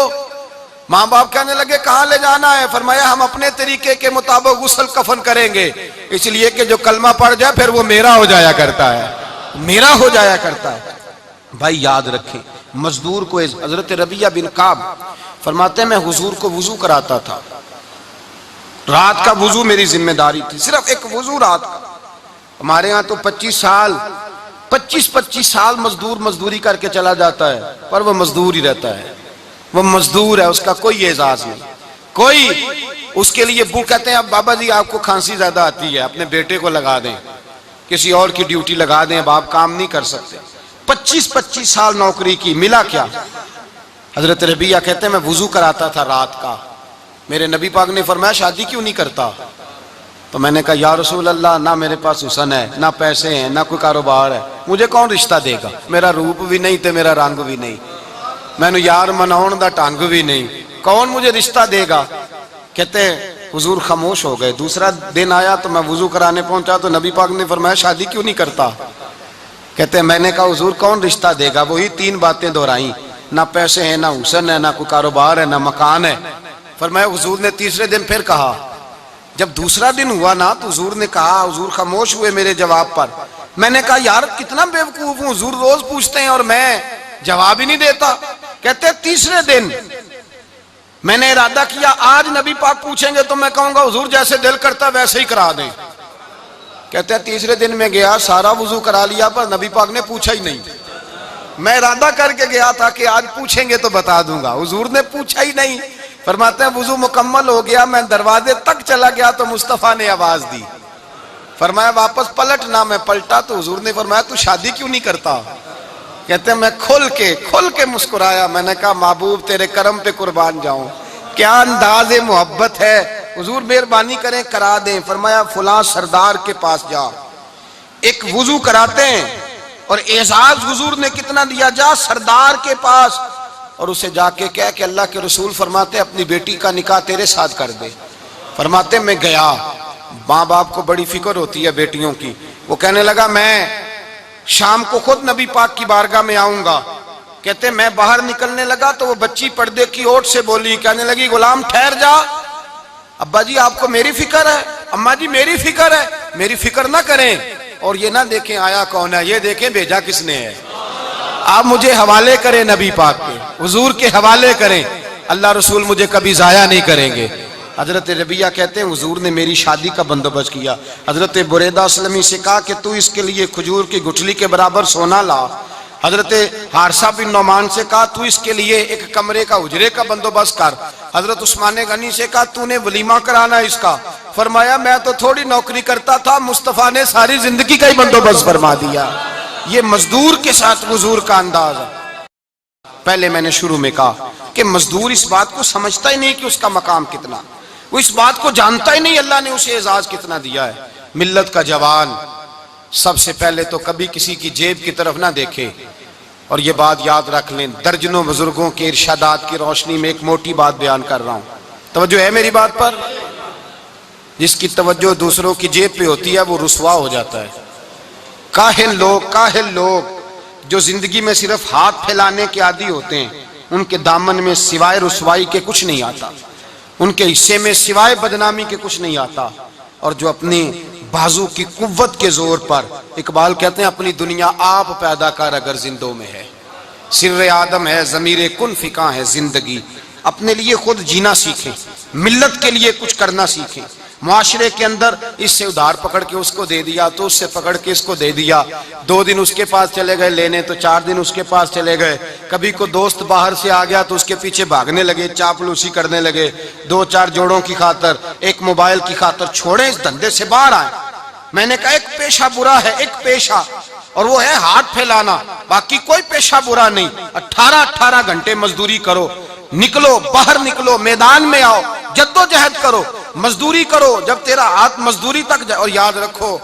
ماں باپ کہنے لگے کہاں لے جانا ہے؟ فرمایا ہم اپنے طریقے کے مطابق غسل کفن کریں گے، اس لیے کہ جو کلمہ پڑھ جائے پھر وہ میرا ہو جایا کرتا ہے، میرا ہو جایا کرتا ہے. بھائی یاد رکھیں مزدور کو. حضرت ربیعہ بن کعب فرماتے ہیں میں حضور کو وضو کراتا تھا، رات کا وضو میری ذمہ داری تھی، صرف ایک وضو رات کا. ہمارے ہاں تو 25 سال مزدور مزدوری کر کے چلا جاتا ہے، پر وہ مزدور ہی رہتا ہے، وہ مزدور ہے، اس کا کوئی اعزاز نہیں. کوئی اس کے لیے کہتے ہیں اب بابا جی آپ کو کھانسی زیادہ آتی ہے، اپنے بیٹے کو لگا دیں، کسی اور کی ڈیوٹی لگا دیں، اب آپ کام نہیں کر سکتے. 25 سال نوکری کی، ملا کیا؟ حضرت ربیہ کہتے ہیں میں وضو کراتا تھا رات کا، میرے نبی پاک نے فرمایا شادی کیوں نہیں کرتا؟ تو میں نے کہا یا رسول اللہ نہ میرے پاس حسن ہے، نہ پیسے ہیں، نہ کوئی کاروبار ہے، مجھے کون رشتہ دے گا؟ میرا روپ بھی نہیں تے میرا رنگ بھی نہیں، میں نے یار مناؤن دا ٹانگ بھی نہیں، کون مجھے رشتہ دے گا؟ کہتے ہیں حضور خاموش ہو گئے۔ دوسرا دن آیا تو میں وضو کرانے پہنچا تو نبی پاک نے فرمایا شادی کیوں نہیں کرتا؟ کہتے ہیں میں نے کہا حضور کون رشتہ دے گا؟ وہی 3 باتیں دہرائیں، نہ پیسے ہیں، نہ حسن ہے، نہ کوئی کاروبار ہے، نہ مکان ہے۔ فرمایا حضور نے تیسرے دن پھر کہا، جب دوسرا دن ہوا نا تو حضور نے کہا، حضور خاموش ہوئے میرے جواب پر۔ میں نے کہا یار کتنا بیوقوف ہوں، حضور روز پوچھتے ہیں اور میں جواب ہی نہیں دیتا۔ کہتے ہیں تیسرے دن میں نے ارادہ کیا آج نبی پاک پوچھیں گے تو میں کہوں گا حضور جیسے دل کرتا ویسے ہی کرا دیں۔ کہتے ہیں تیسرے دن میں گیا، سارا وضو کرا لیا پر نبی پاک نے پوچھا ہی نہیں۔ میں ارادہ کر کے گیا تھا کہ آج پوچھیں گے تو بتا دوں گا، حضور نے پوچھا ہی نہیں۔ فرماتے ہیں وضو مکمل ہو گیا، میں دروازے تک چلا گیا تو مصطفیٰ نے آواز دی، فرمایا واپس پلٹ نہ، میں پلٹا تو حضور نے فرمایا تو شادی کیوں نہیں کرتا؟ کہتے ہیں میں کھل کے مسکرایا، میں نے کہا محبوب تیرے کرم پہ قربان جاؤں، کیا انداز محبت ہے، حضور مہربانی کریں کرا دیں۔ فرمایا فلاں سردار کے پاس جا، ایک وضو کراتے ہیں اور اعزاز حضور نے کتنا دیا، جا سردار کے پاس اور اسے جا کے کہہ کہ اللہ کے رسول فرماتے اپنی بیٹی کا نکاح تیرے ساتھ کر دے۔ فرماتے میں گیا، ماں باپ کو بڑی فکر ہوتی ہے بیٹیوں کی، وہ کہنے لگا میں شام کو خود نبی پاک کی بارگاہ میں آؤں گا۔ کہتے میں باہر نکلنے لگا تو وہ بچی پردے کی اوٹ سے بولی، کہنے لگی غلام ٹھہر جا، ابا جی آپ کو میری فکر ہے، اماں جی میری فکر ہے، میری فکر نہ کریں اور یہ نہ دیکھیں آیا کون ہے، یہ دیکھیں بھیجا کس نے ہے۔ آپ مجھے حوالے کریں نبی پاک کے، حضور کے حوالے کریں، اللہ رسول مجھے کبھی ضائع نہیں کریں گے۔ حضرت ربیہ کہتے ہیں حضور نے میری شادی کا بندوبست کیا۔ حضرت بریدہ اسلمی سے کہا کہ تو اس کے لیے کھجور کی گٹھلی کے برابر سونا لا۔ حضرت حارثہ بن نعمان سے کہا تو اس کے لیے ایک کمرے کا حجرے کا بندوبست کر۔ حضرت عثمان غنی سے کہا تو نے ولیمہ کرانا اس کا۔ فرمایا میں تو تھوڑی نوکری کرتا تھا، مصطفیٰ نے ساری زندگی کا ہی بندوبست فرما دیا۔ یہ مزدور کے ساتھ حضور کا انداز ہے۔ پہلے میں نے شروع میں کہا کہ مزدور اس بات کو سمجھتا ہی نہیں کہ اس کا مقام کتنا، وہ اس بات کو جانتا ہی نہیں اللہ نے اسے اعزاز کتنا دیا ہے۔ ملت کا جوان سب سے پہلے تو کبھی کسی کی جیب کی طرف نہ دیکھے، اور یہ بات یاد رکھ لیں، درجنوں بزرگوں کے ارشادات کی روشنی میں ایک موٹی بات بیان کر رہا ہوں، توجہ ہے میری بات پر؟ جس کی توجہ دوسروں کی جیب پہ ہوتی ہے وہ رسوا ہو جاتا ہے۔ کاہل لوگ جو زندگی میں صرف ہاتھ پھیلانے کے عادی ہوتے ہیں، ان کے دامن میں سوائے رسوائی کے کچھ نہیں آتا، ان کے حصے میں سوائے بدنامی کے کچھ نہیں آتا، اور جو اپنی بازو کی قوت کے زور پر، اقبال کہتے ہیں اپنی دنیا آپ پیدا کر اگر زندوں میں ہے، سر آدم ہے ضمیر کن فکاں ہے زندگی، اپنے لیے خود جینا سیکھیں، ملت کے لیے کچھ کرنا سیکھیں۔ معاشرے کے اندر اس سے ادھار پکڑ کے اس کو دے دیا تو اس سے پکڑ کے اس کو دے دیا، 2 دن اس کے پاس چلے گئے لینے تو 4 دن اس کے پاس چلے گئے، کبھی کو دوست باہر سے آ گیا تو اس کے پیچھے بھاگنے لگے، چاپلوسی کرنے لگے، 2-4 جوڑوں کی خاطر، ایک موبائل کی خاطر، چھوڑیں اس دھندے سے باہر آئیں۔ میں نے کہا ایک پیشہ برا ہے، ایک پیشہ، اور وہ ہے ہاتھ پھیلانا، باقی کوئی پیشہ برا نہیں۔ 18 گھنٹے مزدوری کرو، نکلو باہر، نکلو میدان میں آؤ، جدوجہد کرو، مزدوری کرو، جب تیرا ہاتھ مزدوری تک جائے، اور یاد رکھو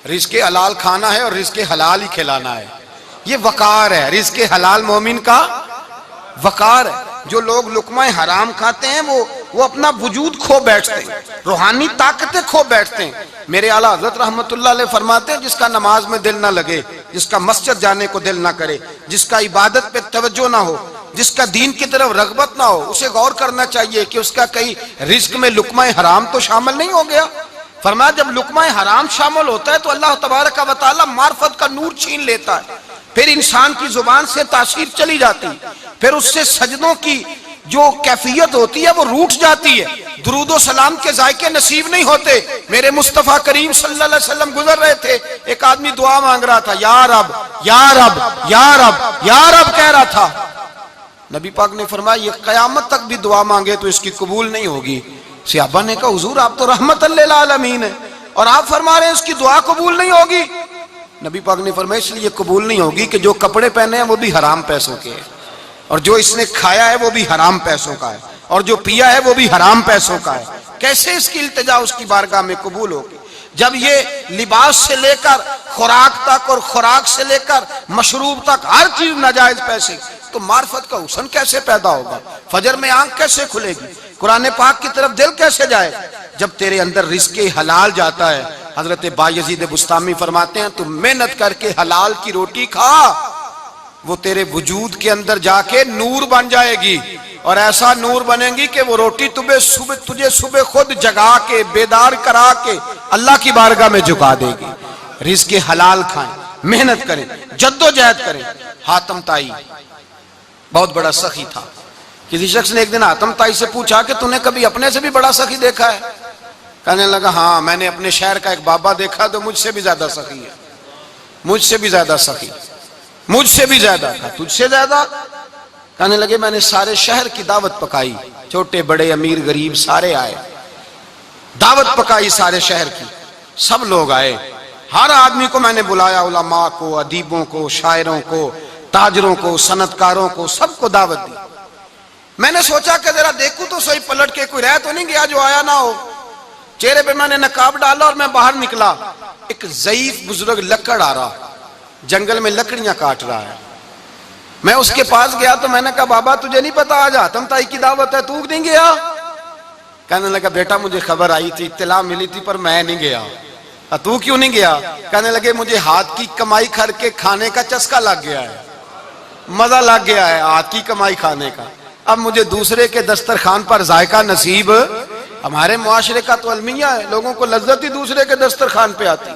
رزق حلال کھانا ہے اور رزق حلال ہی کھلانا ہے، یہ وقار ہے، رزق حلال مومن کا وقار ہے۔ جو لوگ لقمہ حرام کھاتے ہیں وہ اپنا وجود کھو بیٹھتے ہیں، روحانی طاقتیں کھو بیٹھتے ہیں۔ میرے اعلیٰ حضرت رحمت اللہ علیہ فرماتے ہیں جس کا نماز میں دل نہ لگے، جس کا مسجد جانے کو دل نہ کرے، جس کا عبادت پہ توجہ نہ ہو، جس کا دین کی طرف رغبت نہ ہو، اسے غور کرنا چاہیے کہ اس کا کئی رزق میں لقمہ حرام تو شامل نہیں ہو گیا۔ فرمایا جب لقمہ حرام شامل ہوتا ہے تو اللہ تبارک و تعالی معرفت کا نور چھین لیتا ہے، پھر انسان کی زبان سے تاثیر چلی جاتی، پھر اس سے سجدوں کی جو کیفیت ہوتی ہے وہ روٹ جاتی ہے، درود و سلام کے ذائقے نصیب نہیں ہوتے۔ میرے مصطفیٰ کریم صلی اللہ علیہ وسلم گزر رہے تھے، ایک آدمی دعا مانگ رہا تھا، یا رب یا رب یا رب یا رب کہہ رہا تھا، نبی پاک نے فرمایا یہ قیامت تک بھی دعا مانگے تو اس کی قبول نہیں ہوگی۔ صحابہ نے کہا حضور آپ تو رحمت للعالمین ہیں اور آپ فرما رہے ہیں اس کی دعا قبول نہیں ہوگی؟ نبی پاک نے فرمایا اس لیے قبول نہیں ہوگی کہ جو کپڑے پہنے ہیں وہ بھی حرام پیسوں کے ہیں، اور جو اس نے کھایا ہے وہ بھی حرام پیسوں کا ہے، اور جو پیا ہے وہ بھی حرام پیسوں کا ہے۔ کیسے اس کی التجا اس کی بارگاہ میں قبول ہوگی جب یہ لباس سے لے کر خوراک تک اور خوراک سے لے کر مشروب تک ہر چیز ناجائز پیسے؟ تو معرفت کا حسن کیسے پیدا ہوگا؟ فجر میں آنکھ کیسے کھلے گی؟ قرآن پاک کی طرف دل کیسے جائے جب تیرے اندر رزق حلال جاتا ہے؟ حضرت بایزید بستامی فرماتے ہیں تو محنت کر کے حلال کی روٹی کھا، وہ تیرے وجود کے اندر جا کے نور بن جائے گی، اور ایسا نور بنے گی کہ وہ روٹی تجھے صبح خود جگا کے بیدار کرا کے اللہ کی بارگاہ میں جھکا دے گی۔ رزق حلال کھائیں، محنت کریں، جد و جہد کریں۔ حاتم طائی بہت بڑا سخی تھا۔ کسی شخص نے ایک دن حاتم طائی سے پوچھا کہ تو نے کبھی اپنے سے بھی بڑا سخی دیکھا ہے؟ کہنے لگا ہاں، میں نے اپنے شہر کا ایک بابا دیکھا تو مجھ سے بھی زیادہ سخی ہے، مجھ سے بھی زیادہ سخی، مجھ سے بھی زیادہ تھا، تجھ سے زیادہ؟ کہنے لگے میں نے سارے شہر کی دعوت پکائی، چھوٹے بڑے امیر غریب سارے آئے، دعوت پکائی سارے شہر کی، سب لوگ آئے، ہر آدمی کو میں نے بلایا، علماء کو، ادیبوں کو، شاعروں کو، تاجروں کو، صنعت کاروں کو، سب کو دعوت دی۔ میں نے سوچا کہ ذرا دیکھوں تو صحیح پلٹ کے کوئی رہ تو نہیں گیا جو آیا نہ ہو۔ چہرے پہ میں نے نقاب ڈالا اور میں باہر نکلا، ایک ضعیف بزرگ لکڑ آ رہا، جنگل میں لکڑیاں کاٹ رہا ہے۔ میں اس کے پاس گیا تو میں نے کہا بابا تجھے نہیں پتا آج حاتم طائی کی دعوت ہے، تو نہیں گیا؟ کہنے لگا بیٹا مجھے خبر آئی تھی، اطلاع ملی تھی، پر میں نہیں گیا۔ تو کیوں نہیں گیا؟ کہنے لگے مجھے ہاتھ کی کمائی کر کے کھانے کا چسکا لگ گیا ہے، مزہ لگ گیا ہے ہاتھ کی کمائی کھانے کا، اب مجھے دوسرے کے دسترخوان پر ذائقہ نصیب۔ ہمارے معاشرے کا تو المیہ ہے، لوگوں کو لذت ہی دوسرے کے دسترخوان پہ آتی،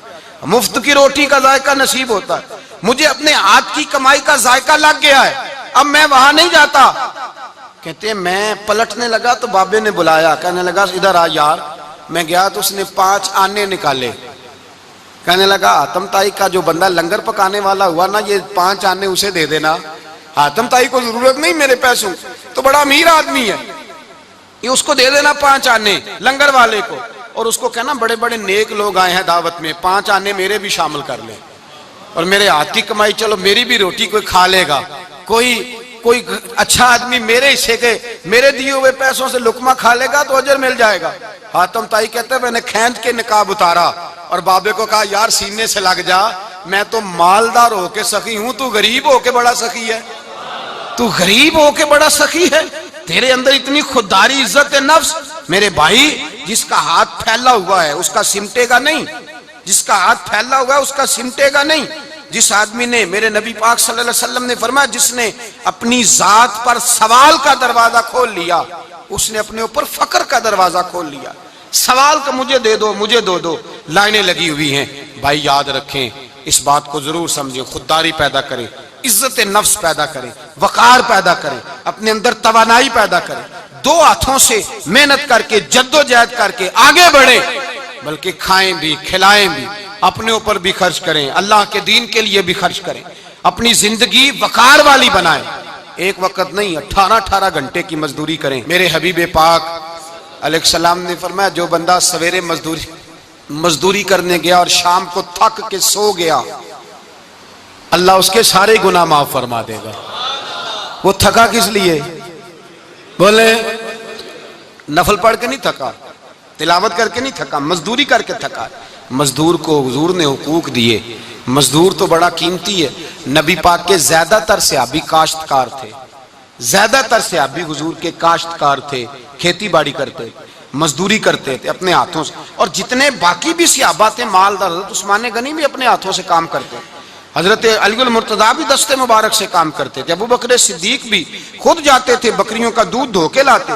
مفت کی روٹی کا ذائقہ نصیب ہوتا ہے، مجھے اپنے ہاتھ کی کمائی کا ذائقہ لگ گیا ہے، اب میں وہاں نہیں جاتا۔ کہتے ہیں میں پلٹنے لگا تو بابے نے بلایا، کہنے لگا ادھر آ یار۔ میں گیا تو اس نے 5 آنے نکالے، کہنے لگا حاتم طائی کا جو بندہ لنگر پکانے والا ہوا نا، یہ 5 آنے اسے دے دینا، حاتم طائی کو ضرورت نہیں میرے پیسوں، تو بڑا امیر آدمی ہے، یہ اس کو دے دینا 5 آنے لنگر والے کو، اور اس کو کہنا بڑے بڑے نیک لوگ آئے ہیں دعوت میں، 5 آنے میرے بھی شامل کر لیں، اور میرے ہاتھ کی کمائی چلو میری بھی روٹی کوئی کھا لے گا، کوئی اچھا آدمی میرے حصے کے میرے دیے ہوئے پیسوں سے لقمہ کھا لے گا تو اجر مل جائے گا۔ حاتم طائی کہتا ہے میں نے کھینچ کے نقاب اتارا اور بابے کو کہا یار سینے سے لگ جا، میں تو مالدار ہو کے سخی ہوں، تو غریب ہو کے بڑا سخی ہے، تو غریب ہو کے بڑا سخی ہے، تیرے اندر اتنی خودداری عزت نفس۔ میرے بھائی جس کا ہاتھ پھیلا ہوا ہے اس کا سمٹے گا نہیں، جس کا ہاتھ پھیلا ہوا ہے اس کا سمٹے گا نہیں۔ جس آدمی نے، میرے نبی پاک صلی اللہ علیہ وسلم نے فرمایا جس نے اپنی ذات پر سوال کا دروازہ کھول لیا اس نے اپنے اوپر فقر کا دروازہ کھول لیا۔ سوال کا مجھے دے دو، مجھے دو لائنیں لگی ہوئی ہیں۔ بھائی یاد رکھیں، اس بات کو ضرور سمجھیں، خودداری پیدا کریں، عزت نفس پیدا کریں، وقار پیدا کریں، اپنے اندر توانائی پیدا کریں، 2 ہاتھوں سے محنت کر کے جد و جہد کر کے آگے بڑھیں، بلکہ کھائیں بھی کھلائیں بھی، اپنے اوپر بھی خرچ کریں، اللہ کے دین کے لیے بھی خرچ کریں، اپنی زندگی وقار والی بنائیں۔ ایک وقت نہیں 18 گھنٹے کی مزدوری کریں۔ میرے حبیب پاک علیہ السلام نے فرمایا جو بندہ سویرے مزدوری کرنے گیا اور شام کو تھک کے سو گیا، اللہ اس کے سارے گناہ معاف فرما دے گا۔ وہ تھکا کس لیے؟ بولے نفل پڑھ کے نہیں تھکا، تلاوت کر کے نہیں تھکا، مزدوری کر کے تھکا۔ مزدور کو حضور نے حقوق دیے، مزدور تو بڑا قیمتی ہے۔ نبی پاک کے زیادہ تر صحابی کاشتکار تھے، زیادہ تر صحابی حضور کے کاشتکار تھے، کھیتی باڑی کرتے، مزدوری کرتے تھے اپنے ہاتھوں سے، اور جتنے باقی بھی صحابہ تھے مالدار، حضرت عثمان غنی بھی اپنے ہاتھوں سے کام کرتے، حضرت علی المرتضیٰ بھی دست مبارک سے کام کرتے تھے، ابو بکر صدیق بھی خود جاتے تھے بکریوں کا دودھ دھو کے لاتے۔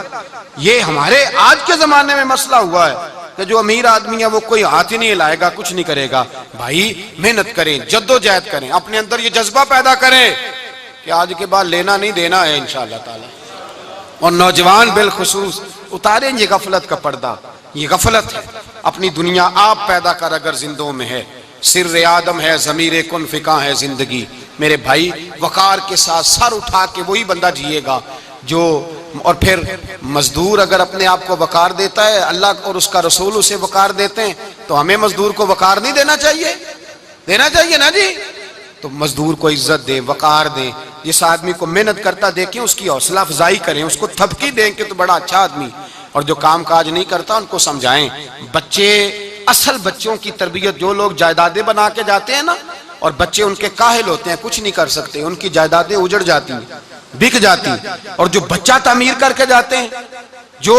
یہ ہمارے آج کے زمانے میں مسئلہ ہوا ہے کہ جو امیر آدمی ہے وہ کوئی ہاتھ ہی نہیں ہلائے گا، کچھ نہیں کرے گا۔ بھائی محنت کریں، جد و جہد کریں، اپنے اندر یہ جذبہ پیدا کریں کہ آج کے بعد لینا نہیں دینا ہے انشاءاللہ تعالی۔ اور نوجوان بالخصوص اتاریں یہ غفلت کا پردہ، یہ غفلت ہے۔ اپنی دنیا آپ پیدا کر اگر زندوں میں ہے، سر آدم ہے، ضمیر کن فکاں ہے زندگی۔ میرے بھائی وقار کے ساتھ سر اٹھا کے وہی بندہ جیے گا جو، اور پھر مزدور اگر اپنے آپ کو وقار دیتا ہے، اللہ اور اس کا رسول اسے وقار دیتے ہیں، تو ہمیں مزدور کو وقار نہیں دینا چاہیے؟ دینا چاہیے نا جی. تو مزدور کو عزت دیں، وقار دیں. جس آدمی کو محنت کرتا دیکھیں اس کی حوصلہ افزائی کریں، اس کو تھپکی دیں کہ تو بڑا اچھا آدمی. اور جو کام کاج نہیں کرتا ان کو سمجھائیں. بچے، اصل بچوں کی تربیت، جو لوگ جائیدادیں بنا کے جاتے ہیں نا اور بچے ان کے کاہل ہوتے ہیں، کچھ نہیں کر سکتے، ان کی جائیدادیں اجڑ جاتی ہیں، بک جاتی. اور جو بچہ تعمیر کر کے جاتے ہیں، جو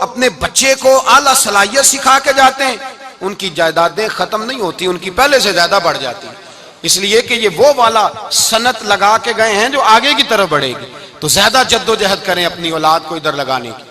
اپنے بچے کو اعلیٰ صلاحیت سکھا کے جاتے ہیں، ان کی جائیدادیں ختم نہیں ہوتی، ان کی پہلے سے زیادہ بڑھ جاتی ہیں. اس لیے کہ یہ وہ والا صنعت لگا کے گئے ہیں جو آگے کی طرف بڑھے گی. تو زیادہ جد و جہد کریں اپنی اولاد کو ادھر لگانے کی.